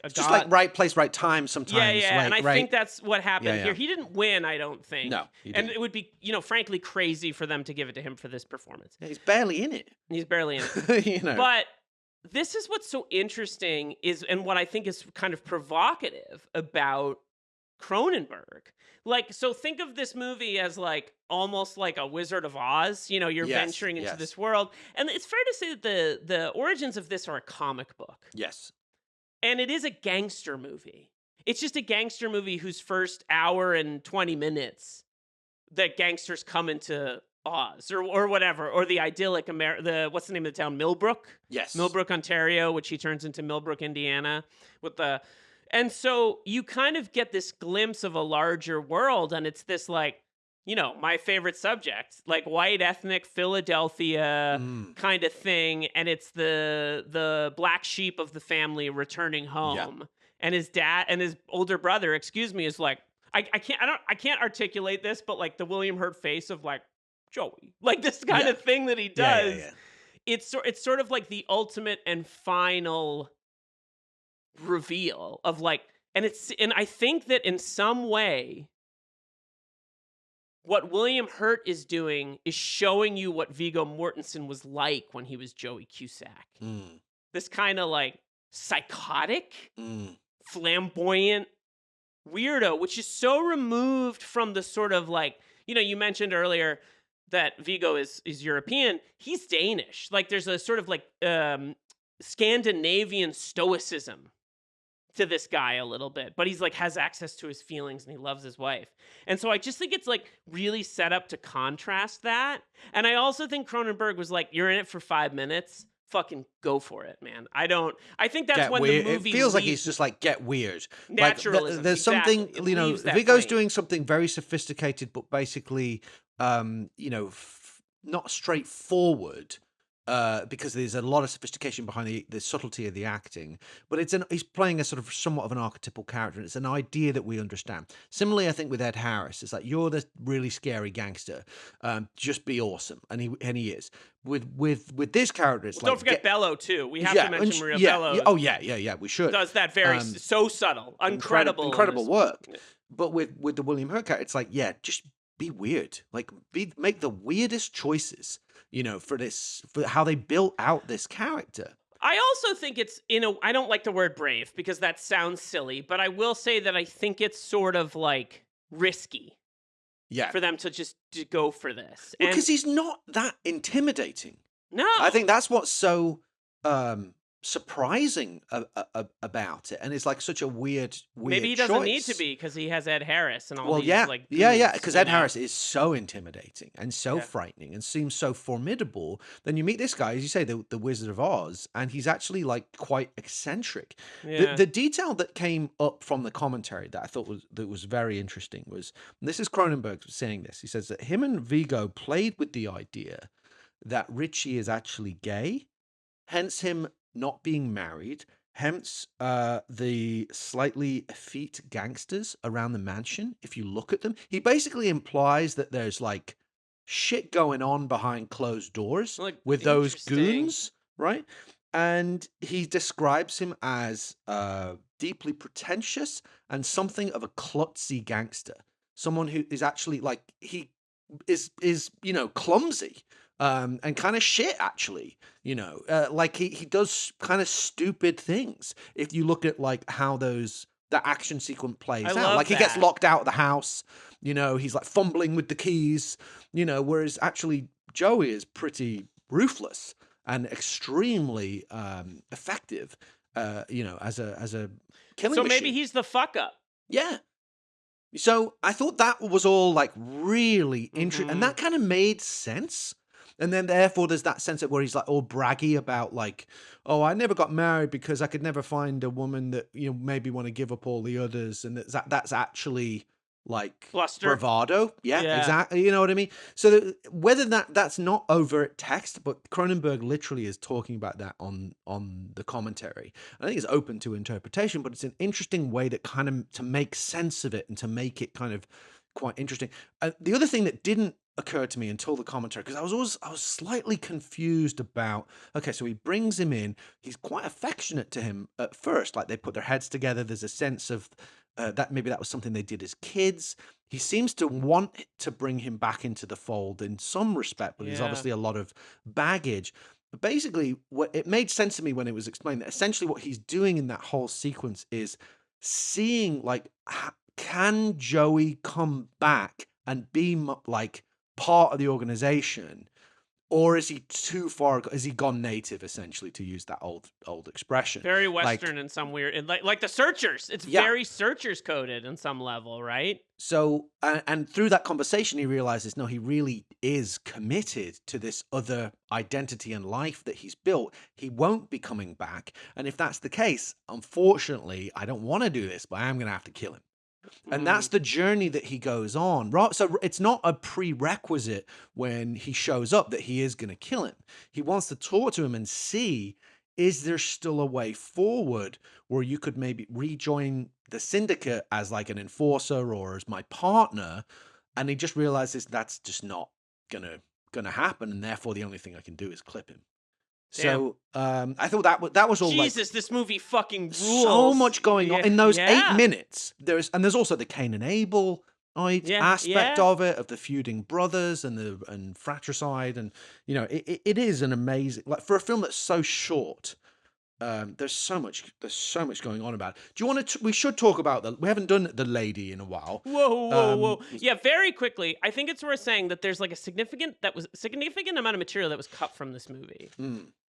It's just like right place, right time. yeah, Sometimes, yeah, like, and I right. think that's what happened Yeah, here. yeah. He didn't win, I don't think. No, he and didn't. it would be, frankly, crazy for them to give it to him for this performance. Yeah, he's barely in it. He's barely in it. But this is what's so interesting and what I think is kind of provocative about Cronenberg. Like, so think of this movie as like almost like a Wizard of Oz. You're Yes, venturing into yes. this world. And it's fair to say that the origins of this are a comic book. Yes. And it is a gangster movie. It's just a gangster movie whose first hour and 20 minutes, the gangsters come into Oz or whatever, or the idyllic what's the name of the town? Millbrook? Yes. Millbrook, Ontario, which he turns into Millbrook, Indiana, and so you kind of get this glimpse of a larger world, and it's this like, my favorite subject, like white ethnic Philadelphia kind of thing, and it's the black sheep of the family returning home, and his dad and his older brother, is like, I can't articulate this, but like the William Hurt face of like Joey, like this kind of thing that he does. Yeah. It's sort of like the ultimate and final reveal of like, and I think that in some way what William Hurt is doing is showing you what Viggo Mortensen was like when he was Joey Cusack. This kind of like psychotic, flamboyant weirdo, which is so removed from the sort of like, you mentioned earlier that Viggo is European. He's Danish. Like there's a sort of like Scandinavian stoicism to this guy a little bit, but he's like has access to his feelings and he loves his wife. And so I just think it's like really set up to contrast that. And I also think Cronenberg was like, you're in it for 5 minutes. fucking go for it, man. I think that's Get when the weird. It movie feels like he's leaves just like get weird. Like naturalism. there's Exactly. something, It you know, leaves that Viggo's plane. doing something very sophisticated, but basically, you know, not straightforward. Because there's a lot of sophistication behind the subtlety of the acting, but he's playing a sort of somewhat of an archetypal character, and it's an idea that we understand. Similarly, I think with Ed Harris, it's like you're the really scary gangster, just be awesome, and he is. With this character, it's Well, don't like forget Bello too. We have to yeah, and mention Maria yeah, Bello oh yeah, we should. does that very so subtle, incredible, in Incredible this work. movie. But with the William Hurt character, it's like, yeah, just be weird. Like make the weirdest choices, you know, for how they built out this character. I also think I don't like the word brave because that sounds silly, but I will say that I think it's sort of like risky Yeah. for them to just to go for this. Because he's not that intimidating. No. I think that's what's so surprising about it, and it's like such a weird Maybe he doesn't need to choice. be because he has Ed Harris and all Well, these yeah, like yeah, goons, because you Ed know? Harris is so intimidating and so Yeah. frightening and seems so formidable. Then you meet this guy, as you say, the Wizard of Oz, and he's actually like quite eccentric. Yeah. The detail that came up from the commentary that I thought was very interesting was, and this is Cronenberg saying this. He says that him and Vigo played with the idea that Richie is actually gay, hence him not being married, hence the slightly effete gangsters around the mansion. If you look at them, he basically implies that there's like shit going on behind closed doors Like, with those interesting. goons, right? And he describes him as deeply pretentious and something of a klutzy gangster, someone who is actually like he is you know, clumsy and kind of shit, actually, you know, like he does kind of stupid things. If you look at like how that action sequence plays I out, love like he gets that. locked out of the house, you know, he's like fumbling with the keys, you know, whereas actually Joey is pretty ruthless and extremely effective, you know, as a killing So machine. maybe he's the fuck up. Yeah. So I thought that was all like really interesting, and that kind of made sense. And then therefore there's that sense of where he's like all braggy about like, oh, I never got married because I could never find a woman that, you know, maybe want to give up all the others, and that's actually like Bluster. bravado. Yeah, Yeah. exactly. You know what I mean? So whether that's not overt text, but Cronenberg literally is talking about that on the commentary. I think it's open to interpretation, but it's an interesting way to make sense of it and to make it kind of quite interesting. The other thing that didn't occur to me until the commentary, because I was slightly confused about, okay, so he brings him in, he's quite affectionate to him at first, like they put their heads together, there's a sense of that maybe that was something they did as kids. He seems to want to bring him back into the fold in some respect, but there's Yeah. obviously a lot of baggage. But basically, it made sense to me when it was explained that essentially what he's doing in that whole sequence is seeing like, can Joey come back and be like part of the organization, or is he too far? Has he gone native, essentially, to use that old expression? Very Like, Western in some weird, like the Searchers. It's Yeah. very Searchers coded in some level, right? so, and through that conversation, he realizes, no, he really is committed to this other identity and life that he's built. He won't be coming back. And if that's the case, unfortunately, I don't want to do this, but I am going to have to kill him. And that's the journey that he goes on. So it's not a prerequisite when he shows up that he is going to kill him. He wants to talk to him and see, is there still a way forward where you could maybe rejoin the syndicate as like an enforcer or as my partner? And he just realizes that's just not gonna happen, and therefore the only thing I can do is clip him. So I thought that was all Jesus, this movie fucking rules. so much going on in those 8 minutes. There's also the Cain and Abel aspect of it, of the feuding brothers and fratricide, and you know it is an amazing, like, for a film that's so short. There's so much going on about it. Do you want to? We should talk about we haven't done the lady in a while. Whoa. Yeah, very quickly. I think it's worth saying that there's like a significant amount of material that was cut from this movie.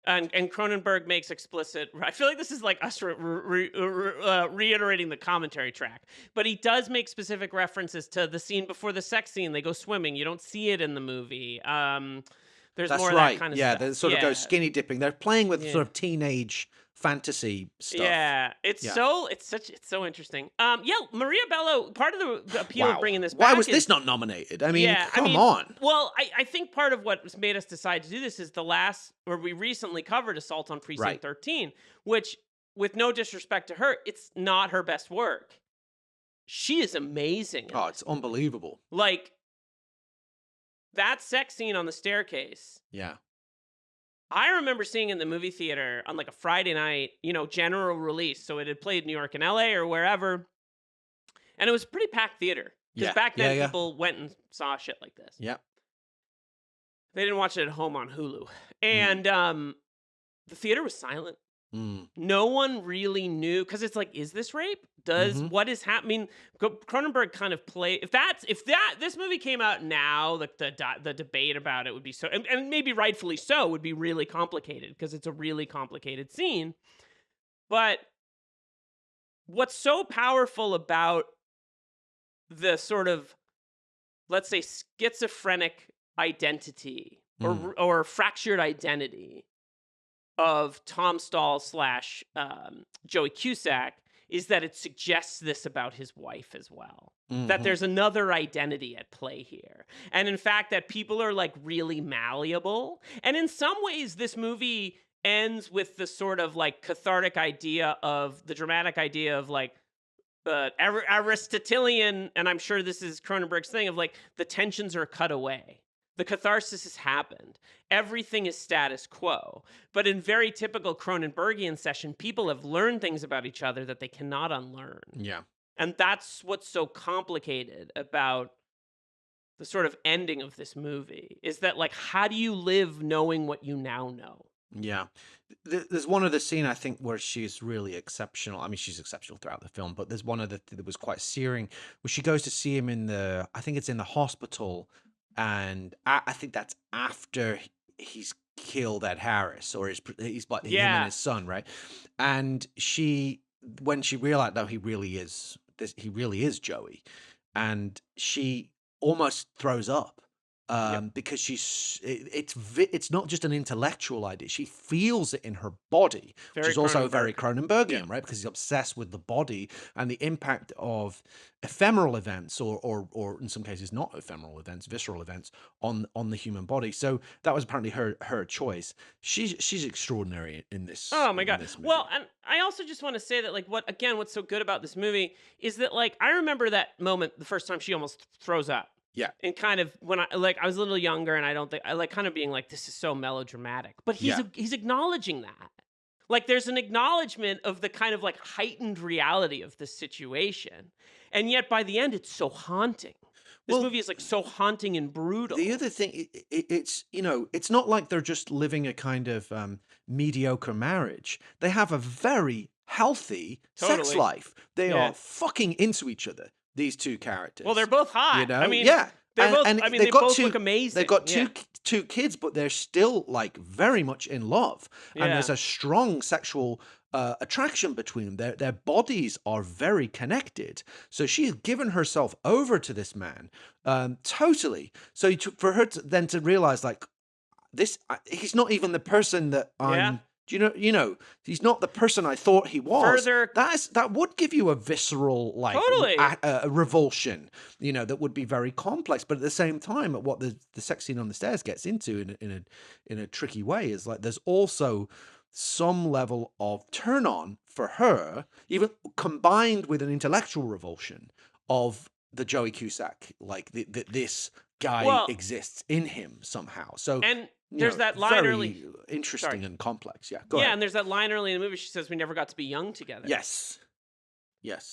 And Cronenberg makes explicit. I feel like this is like us reiterating the commentary track, but he does make specific references to the scene before the sex scene. They go swimming. You don't see it in the movie. There's That's more of that right. kind of Yeah, stuff. they sort of go skinny dipping. They're playing with Yeah. sort of teenage fantasy stuff. Yeah, it's Yeah. so interesting. Yeah, Maria Bello. Part of the appeal of Wow. bringing this Why back was is this not nominated? I mean, yeah. I come mean, on. well, I think part of what made us decide to do this is where we recently covered Assault on Precinct Right. 13, which, with no disrespect to her, it's not her best work. She is amazing. In Oh, this it's movie. unbelievable. Like that sex scene on the staircase. Yeah. I remember seeing in the movie theater on like a Friday night, general release. So it had played New York and LA or wherever. And it was a pretty packed theater. Because Yeah. back then Yeah. people went and saw shit like this. Yeah. They didn't watch it at home on Hulu. And the theater was silent. Mm. No one really knew, because it's like, is this rape? What is happening? Cronenberg kind of if this movie came out now, like the debate about it would be so, and maybe rightfully so, would be really complicated because it's a really complicated scene. But what's so powerful about the sort of, let's say, schizophrenic identity or fractured identity of Tom Stahl / Joey Cusack is that it suggests this about his wife as well. That there's another identity at play here. And in fact, that people are like really malleable. And in some ways, this movie ends with the sort of like cathartic idea of the dramatic idea of like Aristotelian, and I'm sure this is Cronenberg's thing, of like the tensions are cut away. The catharsis has happened. Everything is status quo. But in very typical Cronenbergian session, people have learned things about each other that they cannot unlearn. Yeah. And that's what's so complicated about the sort of ending of this movie, is that, like, how do you live knowing what you now know? Yeah. There's one of the scene, I think, where she's really exceptional. I mean, she's exceptional throughout the film, but there's one of that was quite searing, where she goes to see him I think it's in the hospital, and I think that's after he's killed Ed Harris, or he's like him and his son, right? And when she realized, no, he really is Joey, and she almost throws up. Because it's not just an intellectual idea. She feels it in her body, which is also very Cronenbergian, right? Because he's obsessed with the body and the impact of ephemeral events, or in some cases not ephemeral events, visceral events on the human body. So that was apparently her choice. She's extraordinary in this. Oh my God. This movie. Well, and I also just want to say that, like, what's so good about this movie is that, like, I remember that moment the first time she almost throws up. Yeah. And kind of when I was a little younger, and I like kind of being like, this is so melodramatic. But he's acknowledging that. Like, there's an acknowledgement of the kind of like heightened reality of this situation. And yet by the end, it's so haunting. This movie is like so haunting and brutal. The other thing, it's it's not like they're just living a kind of mediocre marriage. They have a very healthy sex life. They are fucking into each other, these two characters. Well, they're both hot. I mean, they both look amazing. They've got two kids, but they're still like very much in love, and there's a strong sexual attraction between them. Their bodies are very connected. So she's given herself over to this man, totally. So for her to realize, like, this, he's not even the person that I'm. He's not the person I thought he was. That would give you a visceral, like, a revulsion, that would be very complex. But at the same time, what the sex scene on the stairs gets into in a tricky way is, like, there's also some level of turn on for her, even combined with an intellectual revulsion of the Joey Cusack, like this guy exists in him somehow. So there's that line very early, interesting and complex. Yeah, go ahead. And there's that line early in the movie. She says, "We never got to be young together." Yes.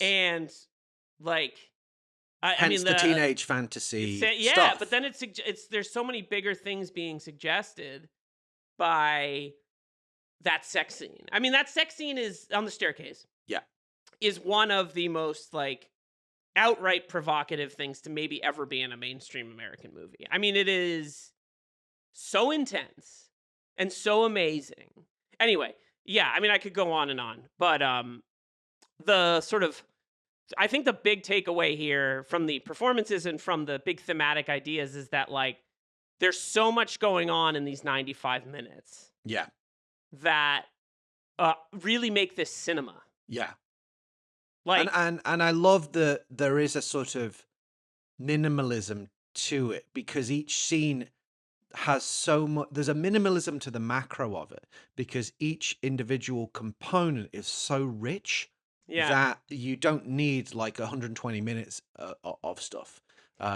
And like, I mean, the teenage fantasy. Stuff. But then there's so many bigger things being suggested by that sex scene. I mean, that sex scene is on the staircase. Yeah, is one of the most, like, outright provocative things to maybe ever be in a mainstream American movie. I mean, it is so intense and so amazing. Anyway, I mean, I could go on and on, but the sort of, I think the big takeaway here from the performances and from the big thematic ideas is that, like, there's so much going on in these 95 minutes Yeah. that really make this cinema. Yeah. Like, And I love that there is a sort of minimalism to it, because each scene has so much, there's a minimalism to the macro of it, because each individual component is so rich yeah. that you don't need like 120 minutes of stuff.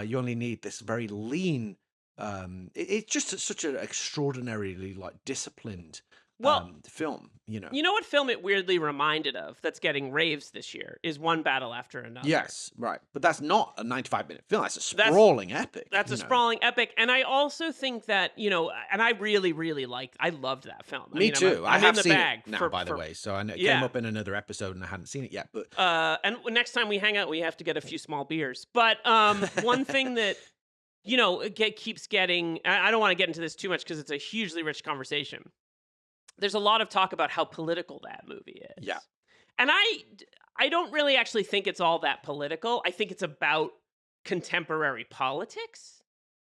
You only need this very lean, it's just such an extraordinarily like disciplined Well, film, you know. you know what film it weirdly reminded of that's getting raves this year is One Battle After Another. Yes, right. But that's not a 95-minute film. That's a That's sprawling epic. That's a sprawling epic, and I also think that, and I really, really I loved that film. Me too. I'm have in the seen bag it now, by the way. So I know it came up in another episode, and I hadn't seen it yet. But and next time we hang out, we have to get a few small beers. But one thing that keeps getting, I don't want to get into this too much because it's a hugely rich conversation. There's a lot of talk about how political that movie is. Yeah. And I don't really actually think it's all that political. I think it's about contemporary politics,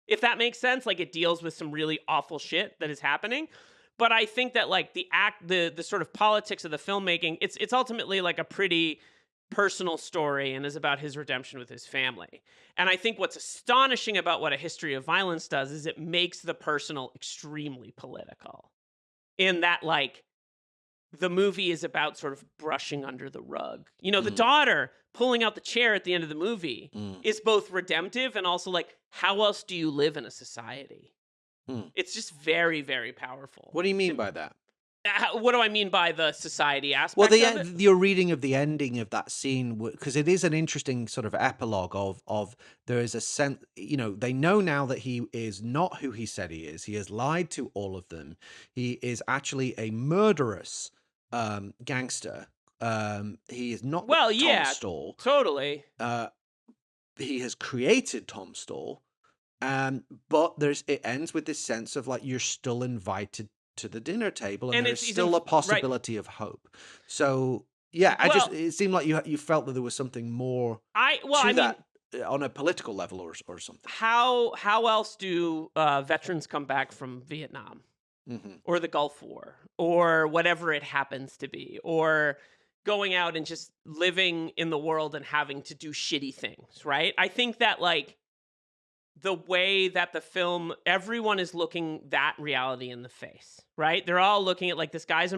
if that makes sense. Like, it deals with some really awful shit that is happening. But I think that like the sort of politics of the filmmaking, it's ultimately like a pretty personal story and is about his redemption with his family. And I think what's astonishing about what A History of Violence does is it makes the personal extremely political. In that, like, the movie is about sort of brushing under the rug. The daughter pulling out the chair at the end of the movie is both redemptive and also like, how else do you live in a society? It's just very, very powerful. What do you mean by that? What do I mean by the society aspect Well, of it? your reading of the ending of that scene, because it is an interesting sort of epilogue of there is a sense, they know now that he is not who he said he is. He has lied to all of them. He is actually a murderous gangster. He is not Well, Tom yeah, Stall. totally. He has created Tom Stall. But it ends with this sense of like, you're still invited to the dinner table, and there's still a possibility of hope. So yeah, it seemed like you felt that there was something more that on a political level or something. How else do veterans come back from Vietnam or the Gulf War or whatever it happens to be, or going out and just living in the world and having to do shitty things, right? I think that like the way that the film, everyone is looking that reality in the face, right? They're all looking at like, this guy has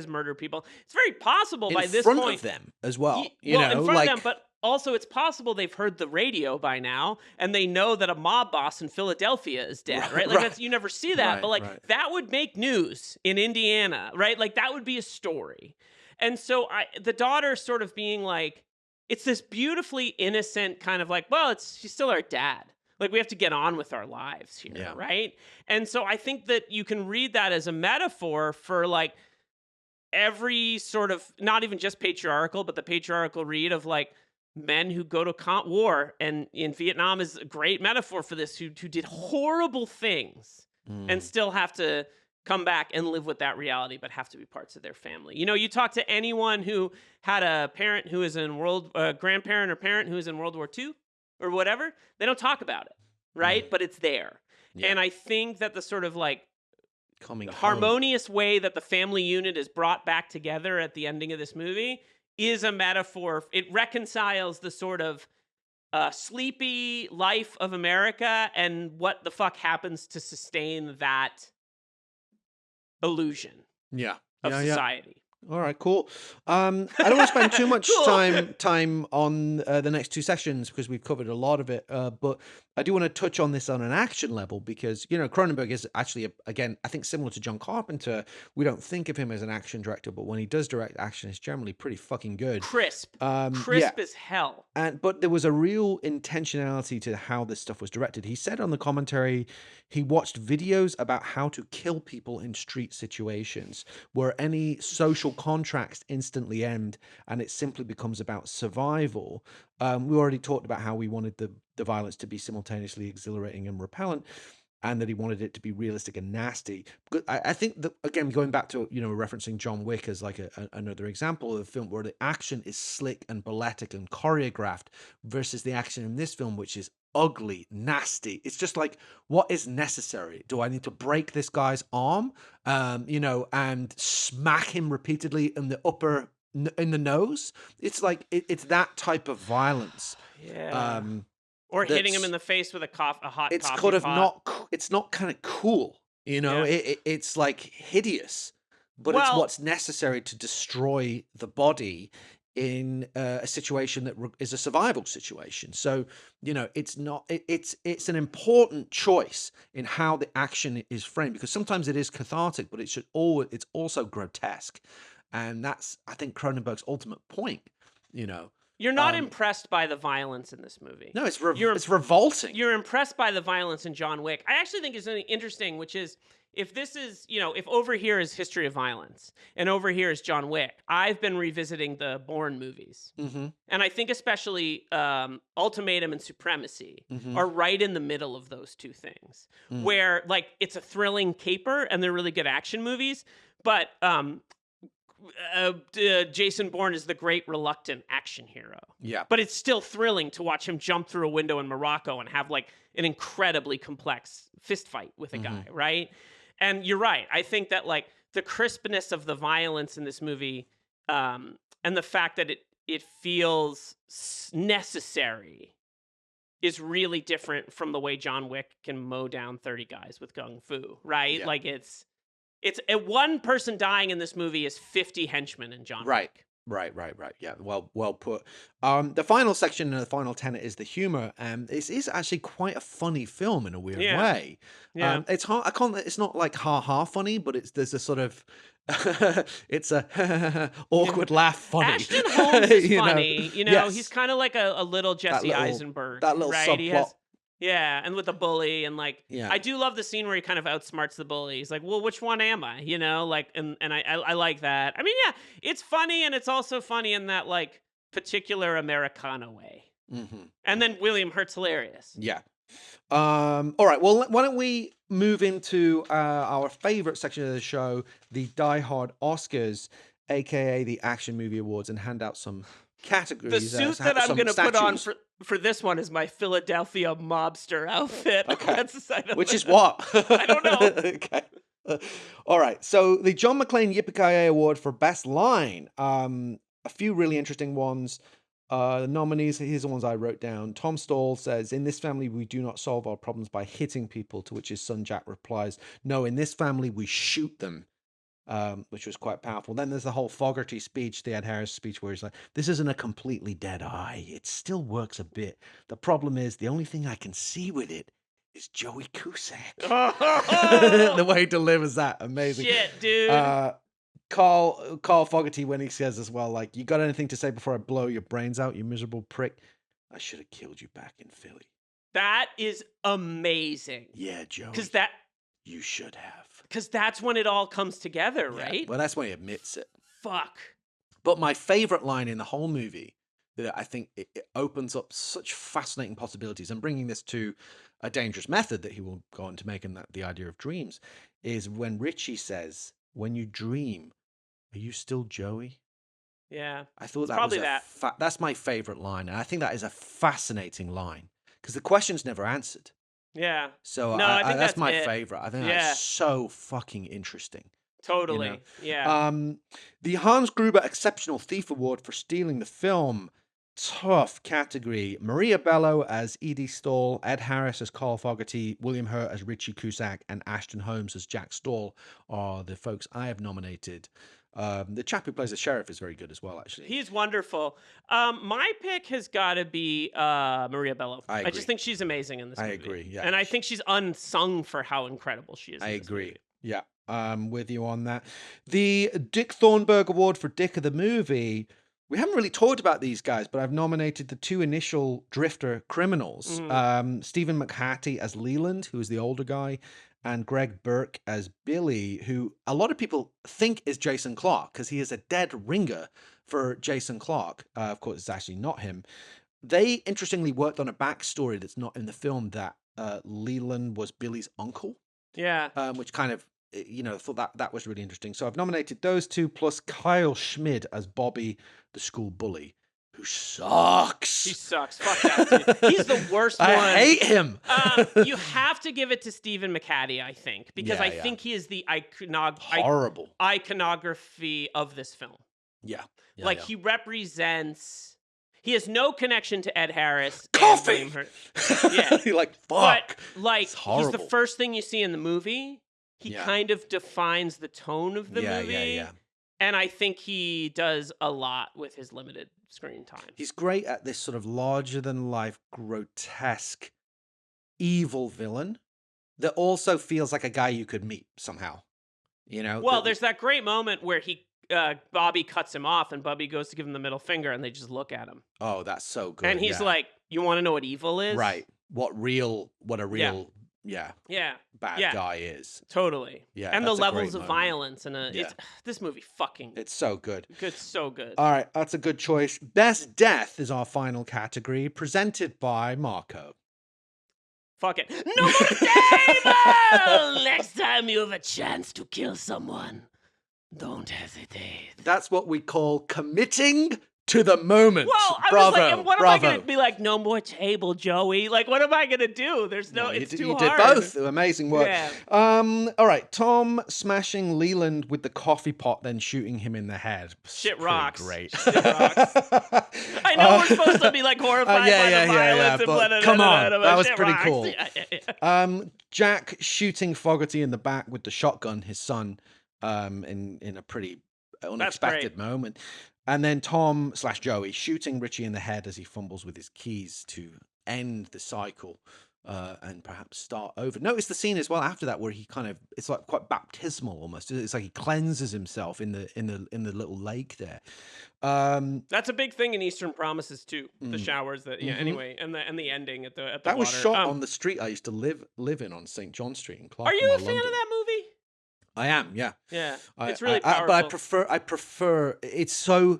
murdered people. It's very possible by this point. In front of them as well. In front of them, but also it's possible they've heard the radio by now and they know that a mob boss in Philadelphia is dead, right? Like, you never see that, but like that would make news in Indiana, right? Like, that would be a story. And so the daughter sort of being like, it's this beautifully innocent kind of like, well, she's still our dad. Like, we have to get on with our lives here, right? And so I think that you can read that as a metaphor for like every sort of, not even just patriarchal, but the patriarchal read of like men who go to war. And in Vietnam is a great metaphor for this, who did horrible things and still have to come back and live with that reality, but have to be parts of their family. You talk to anyone who had a parent who is in grandparent or parent who is in World War II or whatever, they don't talk about it, right? But it's there. Yeah. And I think that the sort of like harmonious way that the family unit is brought back together at the ending of this movie is a metaphor. It reconciles the sort of sleepy life of America and what the fuck happens to sustain that illusion of society. All right, cool. I don't want to spend too much time on the next two sessions because we've covered a lot of it. But I do want to touch on this on an action level because, Cronenberg is actually, again, I think similar to John Carpenter. We don't think of him as an action director, but when he does direct action, it's generally pretty fucking good. Crisp as hell. But there was a real intentionality to how this stuff was directed. He said on the commentary, he watched videos about how to kill people in street situations where any social contracts instantly end and it simply becomes about survival. We already talked about how we wanted the violence to be simultaneously exhilarating and repellent. and that he wanted it to be realistic and nasty. But I think that, again, going back to, referencing John Wick as like another example of a film where the action is slick and balletic and choreographed versus the action in this film, which is ugly, nasty. It's just like, what is necessary? Do I need to break this guy's arm, and smack him repeatedly in the nose? It's like, it's that type of violence. Yeah. Or hitting him in the face with a hot it's coffee kind of pot. it's not kind of cool, Yeah. it's like hideous, but it's Well- what's necessary to destroy the body in a situation that is a survival situation. So it's not it's an important choice in how the action is framed, because sometimes it is cathartic, but it's also grotesque, and that's, I think, Cronenberg's ultimate point. You're not impressed by the violence in this movie. No, it's revolting. You're impressed by the violence in John Wick. I actually think is something interesting, which is, if this is, if over here is History of Violence and over here is John Wick, I've been revisiting the Bourne movies. Mm-hmm. And I think especially Ultimatum and Supremacy are right in the middle of those two things, where like it's a thrilling caper and they're really good action movies, but Jason Bourne is the great reluctant action hero. Yeah. But it's still thrilling to watch him jump through a window in Morocco and have like an incredibly complex fist fight with a guy, right? And you're right. I think that like the crispness of the violence in this movie, and the fact that it feels necessary, is really different from the way John Wick can mow down 30 guys with gung fu, right? Yeah. Like it's one person dying in this movie is 50 henchmen in John Wick. Right. Yeah, well put. The final section and the final tenet is the humor. This is actually quite a funny film in a weird way. Yeah. It's hard. It's not like ha funny, but there's a sort of it's a awkward laugh funny. Ashton Holmes is funny. Yes. He's kind of like a little Jesse Eisenberg. That little right? subplot. Yeah, and with the bully, and like, Yeah. I do love the scene where he kind of outsmarts the bully. He's like, "Well, which one am I?" Like, and I like that. I mean, yeah, it's funny, and it's also funny in that like particular Americana way. Mm-hmm. And then William Hurt's hilarious. Yeah. All right. Well, why don't we move into our favorite section of the show, the Die Hard Oscars, aka the Action Movie Awards, and hand out some categories. The suit that I'm going to put on for this one is my Philadelphia mobster outfit. Okay. Which is it. what? I don't know. Okay. All right. So the John McClane Yippee Award for Best Line. A few really interesting ones. The nominees, here's the ones I wrote down. Tom Stall says, "In this family, we do not solve our problems by hitting people," to which his son Jack replies, "No, in this family, we shoot them." Which was quite powerful. Then there's the whole Fogerty speech, the Ed Harris speech, where he's like, "This isn't a completely dead eye. It still works a bit. The problem is the only thing I can see with it is Joey Cusack." The way he delivers that, amazing. Shit, dude. Carl Fogarty, when he says as well, like, "You got anything to say before I blow your brains out, you miserable prick? I should have killed you back in Philly." That is amazing. Yeah, Joey. You should have. Because that's when it all comes together, right? Yeah, well, that's when he admits it. Fuck. But my favorite line in the whole movie, that I think it opens up such fascinating possibilities, and bringing this to a dangerous method that he will go on to make, and that the idea of dreams, is when Richie says, "When you dream, are you still Joey?" Yeah. I thought that probably was that's my favorite line, and I think that is a fascinating line because the question's never answered. Yeah. So no, I think that's my it. favorite. I think that's so fucking interesting. Totally. Yeah. The Hans Gruber Exceptional Thief Award for stealing the film. Tough category. Maria Bello as Edie Stall, Ed Harris as Carl Fogarty, William Hurt as Richie Cusack, and Ashton Holmes as Jack Stall are the folks I have nominated. The chap who plays the sheriff is very good as well, actually. He's wonderful. My pick has got to be Maria Bello. I agree. just think she's amazing in this movie. I agree, yeah. And I think she's unsung for how incredible she is in I this agree. movie. Yeah, I'm with you on that. The Dick Thornburg Award for Dick of the Movie. We haven't really talked about these guys, but I've nominated the two initial drifter criminals. Stephen McHattie as Leland, who is the older guy, and Greg Burke as Billy, who a lot of people think is Jason Clarke because he is a dead ringer for Jason Clarke. Of course, it's actually not him. They interestingly worked on a backstory that's not in the film that Leland was Billy's uncle, Yeah. which kind of, I thought that was really interesting. So I've nominated those two plus Kyle Schmid as Bobby, the school bully, who sucks. He sucks. Fuck that dude. He's the worst one. I hate him. You have to give it to Stephen McHattie, I think, because I think he is the horrible iconography of this film. Yeah. He represents. He has no connection to Ed Harris. Coffee. Yeah. You're like, fuck. But it's horrible. he's the first thing you see in the movie. He kind of defines the tone of the movie. Yeah. And I think he does a lot with his limited screen time. He's great at this sort of larger than life, grotesque, evil villain that also feels like a guy you could meet somehow. Well, there's that great moment where Bobby cuts him off and Bobby goes to give him the middle finger and they just look at him. Oh, that's so good. And he's like, you want to know what evil is? Right. What a real bad guy is. Totally. Yeah. And the levels of violence and this movie it's so good. It's so good. All right, that's a good choice. Best Death is our final category, presented by Marco. Fuck it. No more table! Next time you have a chance to kill someone, don't hesitate. That's what we call committing to the moment. Well, I was like, what am I going to be like, no more table, Joey? Like, what am I going to do? There's it's too hard. You did both. Amazing work. Yeah. All right. Tom smashing Leland with the coffee pot, then shooting him in the head. Shit rocks. Great. Shit rocks. I know we're supposed to be like horrified by the violence and blah, come on. That was shit pretty rocks. cool. Jack shooting Fogerty in the back with the shotgun, his son, in a pretty unexpected moment. And then Tom/Joey shooting Richie in the head as he fumbles with his keys to end the cycle and perhaps start over. Notice the scene as well after that where he it's like quite baptismal almost. It's like he cleanses himself in the little lake there. That's a big thing in Eastern Promises too. The showers that anyway, and the ending at the that water. Was shot on the street I used to live in on St. John Street in Clerkenwell. Are you a fan London. of that movie? I am, yeah. Yeah, it's really powerful. But I prefer. It's so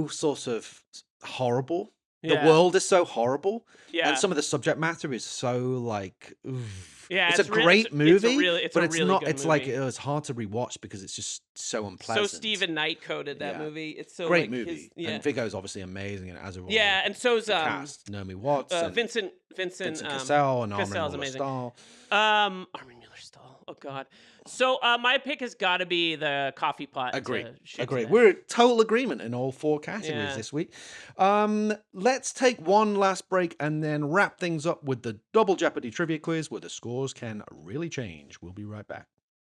sort of horrible. Yeah. The world is so horrible. Yeah. And some of the subject matter is so like. Oof. Yeah, it's a great movie, but it's not. It's movie. Like it's hard to rewatch because it's just so unpleasant. So Stephen Knight coded that movie. It's so great movie, and Viggo's obviously amazing, and as a and so's cast Naomi Watts, Vincent Cassell, and Armin Mueller-Stahl. Armin Mueller-Stahl. Oh God. So my pick has got to be the coffee pot. Agree. We're in total agreement in all four categories this week. Let's take one last break and then wrap things up with the Double Jeopardy trivia quiz where the scores can really change. We'll be right back.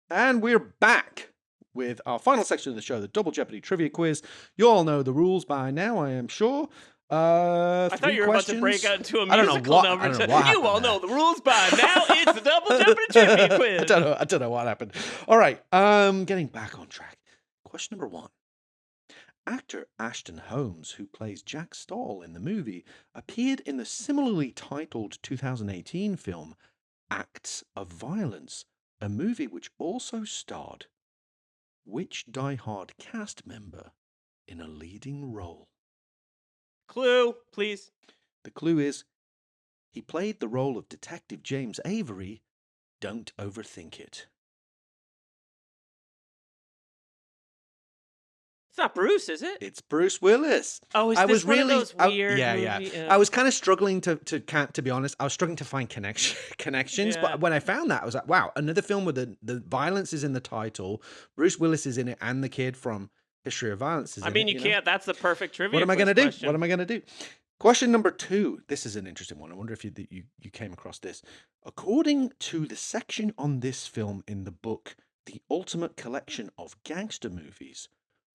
And we're back with our final section of the show, the Double Jeopardy trivia quiz. You all know the rules by now, I am sure. I thought you were about to break out into a musical number. You all know the rules by now. It's the Double Jeopardy trivia quiz. I don't know what happened. All right, getting back on track. Question number 1. Actor Ashton Holmes, who plays Jack Stahl in the movie, appeared in the similarly titled 2018 film Acts of Violence, a movie which also starred which Die Hard cast member in a leading role? Clue, please. The clue is, he played the role of Detective James Avery. Don't overthink it. It's not Bruce, is it? It's Bruce Willis. Oh, is this one of those weird movie? I was kind of struggling to be honest. I was struggling to find connections, but when I found that, I was like, wow, another film where the violence is in the title, Bruce Willis is in it, and the kid from History of Violence is in it. You can't. That's the perfect trivia. What am I going to do? Question number 2. This is an interesting one. I wonder if you came across this. According to the section on this film in the book, The Ultimate Collection of Gangster Movies,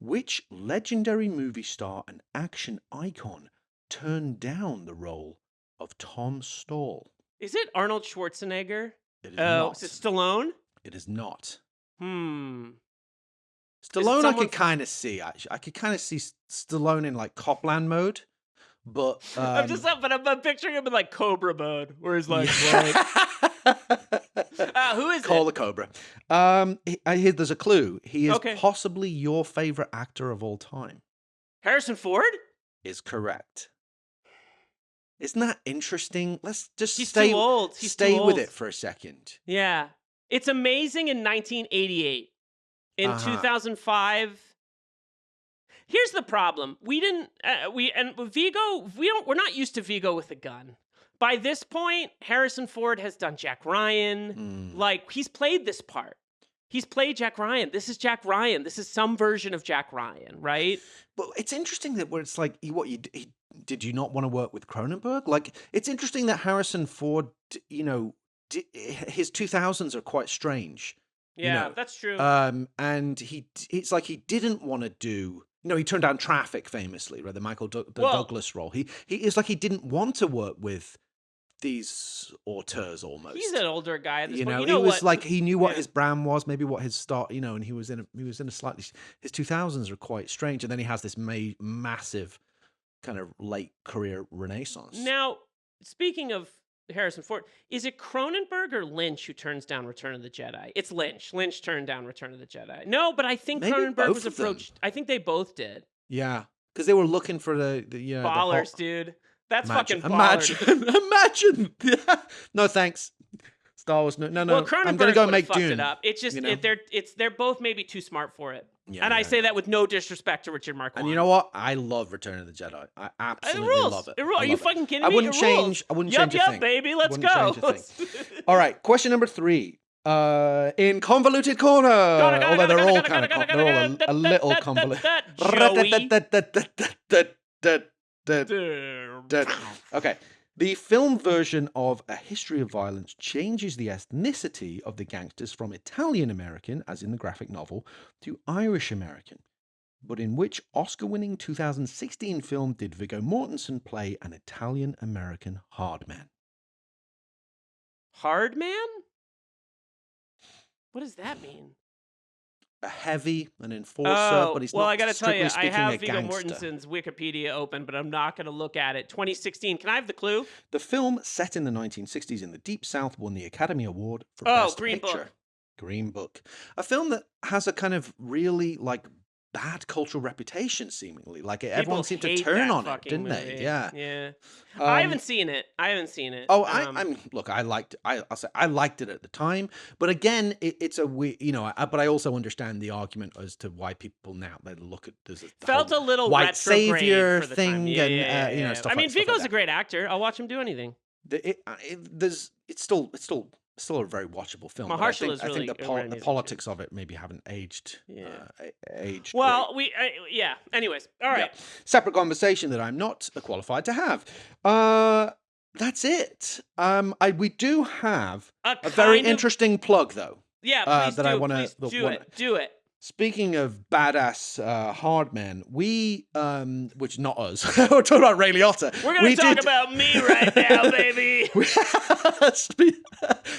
which legendary movie star and action icon turned down the role of Tom Stahl? Is it Arnold Schwarzenegger? It is not. Is it Stallone? It is not. Stallone, I could kind of see. I could kind of see Stallone in like Copland mode, but I'm picturing him in like Cobra mode, where he's like, who is Call the Cobra. There's a clue. He is possibly your favorite actor of all time. Harrison Ford is correct. Isn't that interesting? Let's just He's stay too old. He's stay too with old. it for a second. Yeah. It's amazing in 1988. In Uh-huh. 2005. Here's the problem. We're not used to Viggo with a gun. By this point, Harrison Ford has done Jack Ryan. Like, he's played this part. He's played Jack Ryan. This is Jack Ryan. This is some version of Jack Ryan, right? But it's interesting that where it's like, did you not want to work with Cronenberg? Like, it's interesting that Harrison Ford, his 2000s are quite strange. Yeah, that's true. And it's like he didn't want to do. He turned down Traffic famously, right? The Michael Douglas role. It's like he didn't want to work with these auteurs almost. He's an older guy at this point. He was like, he knew what his brand was, maybe what his start, and he was in a slightly, his 2000s are quite strange. And then he has this massive kind of late career renaissance. Now, speaking of Harrison Ford, is it Cronenberg or Lynch who turns down Return of the Jedi? It's Lynch. Lynch turned down Return of the Jedi. No, but I think Maybe Cronenberg both was of them. approached. I think they both did. Yeah, because they were looking for the ballers, dude. That's fucking baller. Imagine. No, thanks. Star Wars. No. Well, Cronenberg I'm gonna go would've make fucked Dune. it up. It's just they're both maybe too smart for it. Yeah, and I say that with no disrespect to Richard Marquand. And you know what? I love Return of the Jedi. I absolutely love it. It rules. Are you fucking kidding me? I wouldn't change a thing. Yup, baby. Let's go. All right. Question number 3. In convoluted corner. Although they're all a little convoluted. Okay. The film version of A History of Violence changes the ethnicity of the gangsters from Italian-American, as in the graphic novel, to Irish-American. But in which Oscar-winning 2016 film did Viggo Mortensen play an Italian-American hard man? Hard man? What does that mean? A heavy, an enforcer, but he's not, I gotta tell you, strictly I speaking, have a Viggo gangster. Mortensen's Wikipedia open, but I'm not gonna look at it. 2016. Can I have the clue? The film, set in the 1960s in the Deep South, won the Academy Award for Best Green Picture. Book. Green Book. A film that has a kind of really, bad cultural reputation, seemingly. Everyone seemed to turn on it, didn't they? Yeah. Yeah. I haven't seen it. Oh, I liked it at the time, but again, it's a weird, but I also understand the argument as to why people now they look at this felt a little white savior for the thing, time. and stuff. I mean, stuff Viggo's like a great actor. I'll watch him do anything. It's still a very watchable film. I think the politics of it maybe haven't aged. Aged. Well, anyways, all right. Yeah. Separate conversation that I'm not qualified to have. That's it. We do have a very interesting plug though. Yeah, please that do. I want to Do it. Speaking of badass hard men, we, which not us, we're talking about Ray Liotta. We're going to talk about me right now, baby.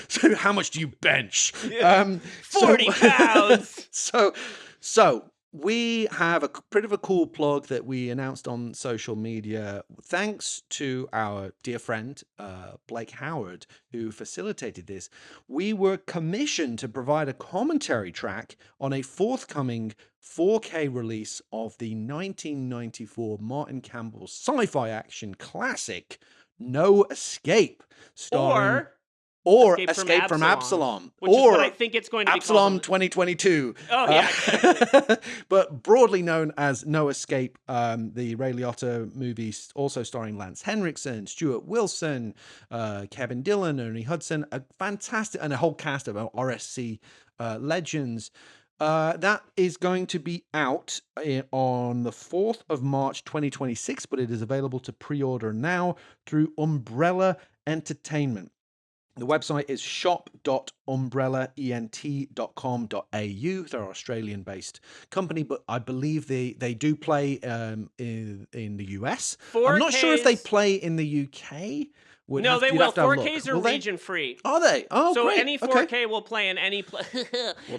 So how much do you bench? 40 pounds. So we have a bit of a cool plug that we announced on social media. Thanks to our dear friend, Blake Howard, who facilitated this. We were commissioned to provide a commentary track on a forthcoming 4K release of the 1994 Martin Campbell sci-fi action classic, No Escape, starring... Or Escape from Absalom. Which is what I think it's going to be Absalom called. 2022. Oh, yeah. Exactly. But broadly known as No Escape, the Ray Liotta movie, also starring Lance Henriksen, Stuart Wilson, Kevin Dillon, Ernie Hudson, a fantastic, and a whole cast of RSC legends. That is going to be out on the 4th of March 2026, but it is available to pre-order now through Umbrella Entertainment. The website is shop.umbrellaent.com.au. They're an Australian-based company, but I believe they do play in the US. I'm not sure if they play in the UK. No, they will. 4Ks are region-free. Are they? Oh, so great. Any 4K will play in any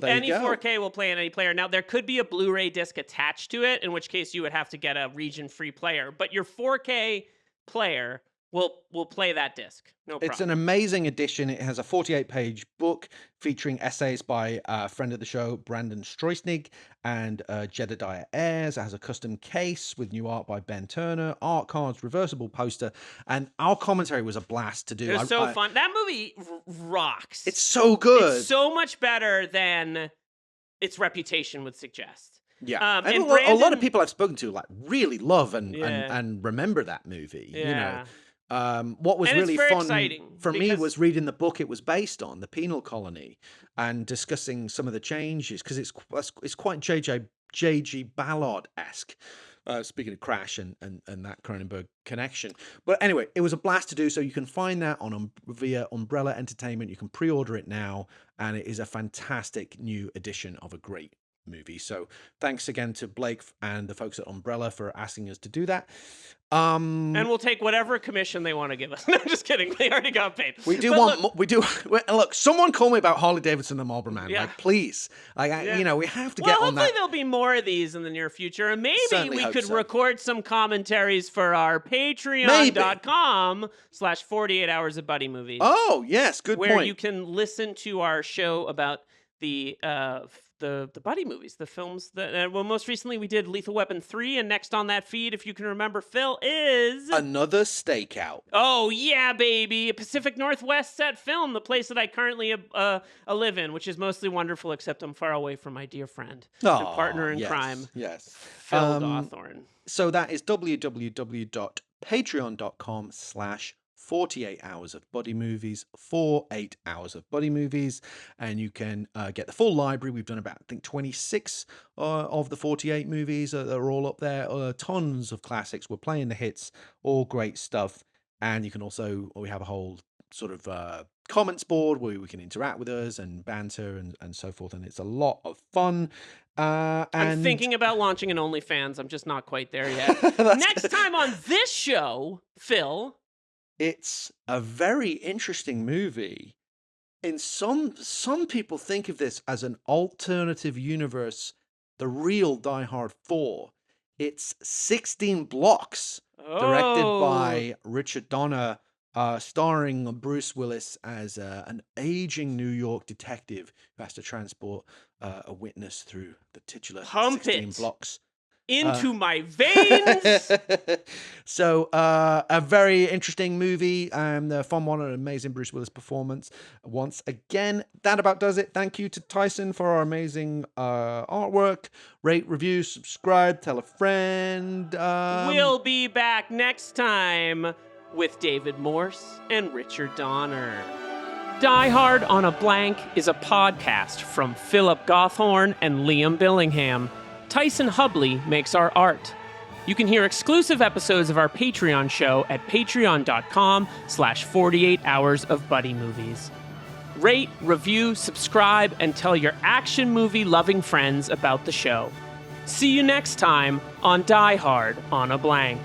any 4K will play in any player. Now, there could be a Blu-ray disc attached to it, in which case you would have to get a region-free player. But your 4K player We'll play that disc. No problem. It's an amazing edition. It has a 48-page book featuring essays by a friend of the show, Brandon Stroisnig, and Jedediah Ayres. It has a custom case with new art by Ben Turner, art cards, reversible poster, and our commentary was a blast to do. It was so fun. That movie rocks. It's so good. It's so much better than its reputation would suggest. Yeah, and a lot of people I've spoken to like really love and remember that movie. Yeah. You know. What was and really it's very fun exciting for me was reading the book it was based on, the Penal Colony, and discussing some of the changes, because it's quite J.G. Ballard-esque. Speaking of Crash and that Cronenberg connection. But anyway, it was a blast to do. So you can find that via Umbrella Entertainment. You can pre-order it now, and it is a fantastic new edition of a great movie. So thanks again to Blake and the folks at Umbrella for asking us to do that. And we'll take whatever commission they want to give us. No, just kidding. They already got paid. Look, someone call me about Harley Davidson and the Marlboro Man. Yeah. Like, please. Like, you know, we have to get on that. Hopefully there'll be more of these in the near future. And maybe we could record some commentaries for our Patreon.com/48 hours of buddy movies. Oh, yes. Good point. Where you can listen to our show about the buddy movies, the films that well, most recently we did Lethal Weapon 3, and next on that feed, if you can remember, Phil, is Another Stakeout. Oh yeah, baby, a Pacific Northwest set film, the place that I currently live in, which is mostly wonderful, except I'm far away from my dear friend and partner in crime, Phil Gawthorne. So that is www.patreon.com/48 hours of buddy movies, 48 hours of buddy movies, and you can get the full library. We've done about, I think, 26 of the 48 movies that are all up there. Tons of classics. We're playing the hits, all great stuff. And you can also, we have a whole sort of comments board where we can interact with us and banter and so forth, and it's a lot of fun. I'm thinking about launching an OnlyFans. I'm just not quite there yet. Next time on this show, Phil, it's a very interesting movie. In some people think of this as an alternative universe, the real Die Hard 4. It's 16 Blocks, directed by Richard Donner, starring Bruce Willis as an aging New York detective who has to transport a witness through the titular 16 blocks. Into my veins. So a very interesting movie, the fun one, an amazing Bruce Willis performance once again. That about does it. Thank you to Tyson for our amazing artwork. Rate, review, subscribe, tell a friend. We'll be back next time with David Morse and Richard Donner. Die Hard on a Blank is a podcast from Philip Gawthorne and Liam Billingham. Tyson Hubley makes our art. You can hear exclusive episodes of our Patreon show at patreon.com/48 hours of buddy movies. Rate, review, subscribe, and tell your action movie loving friends about the show. See you next time on Die Hard on a Blank.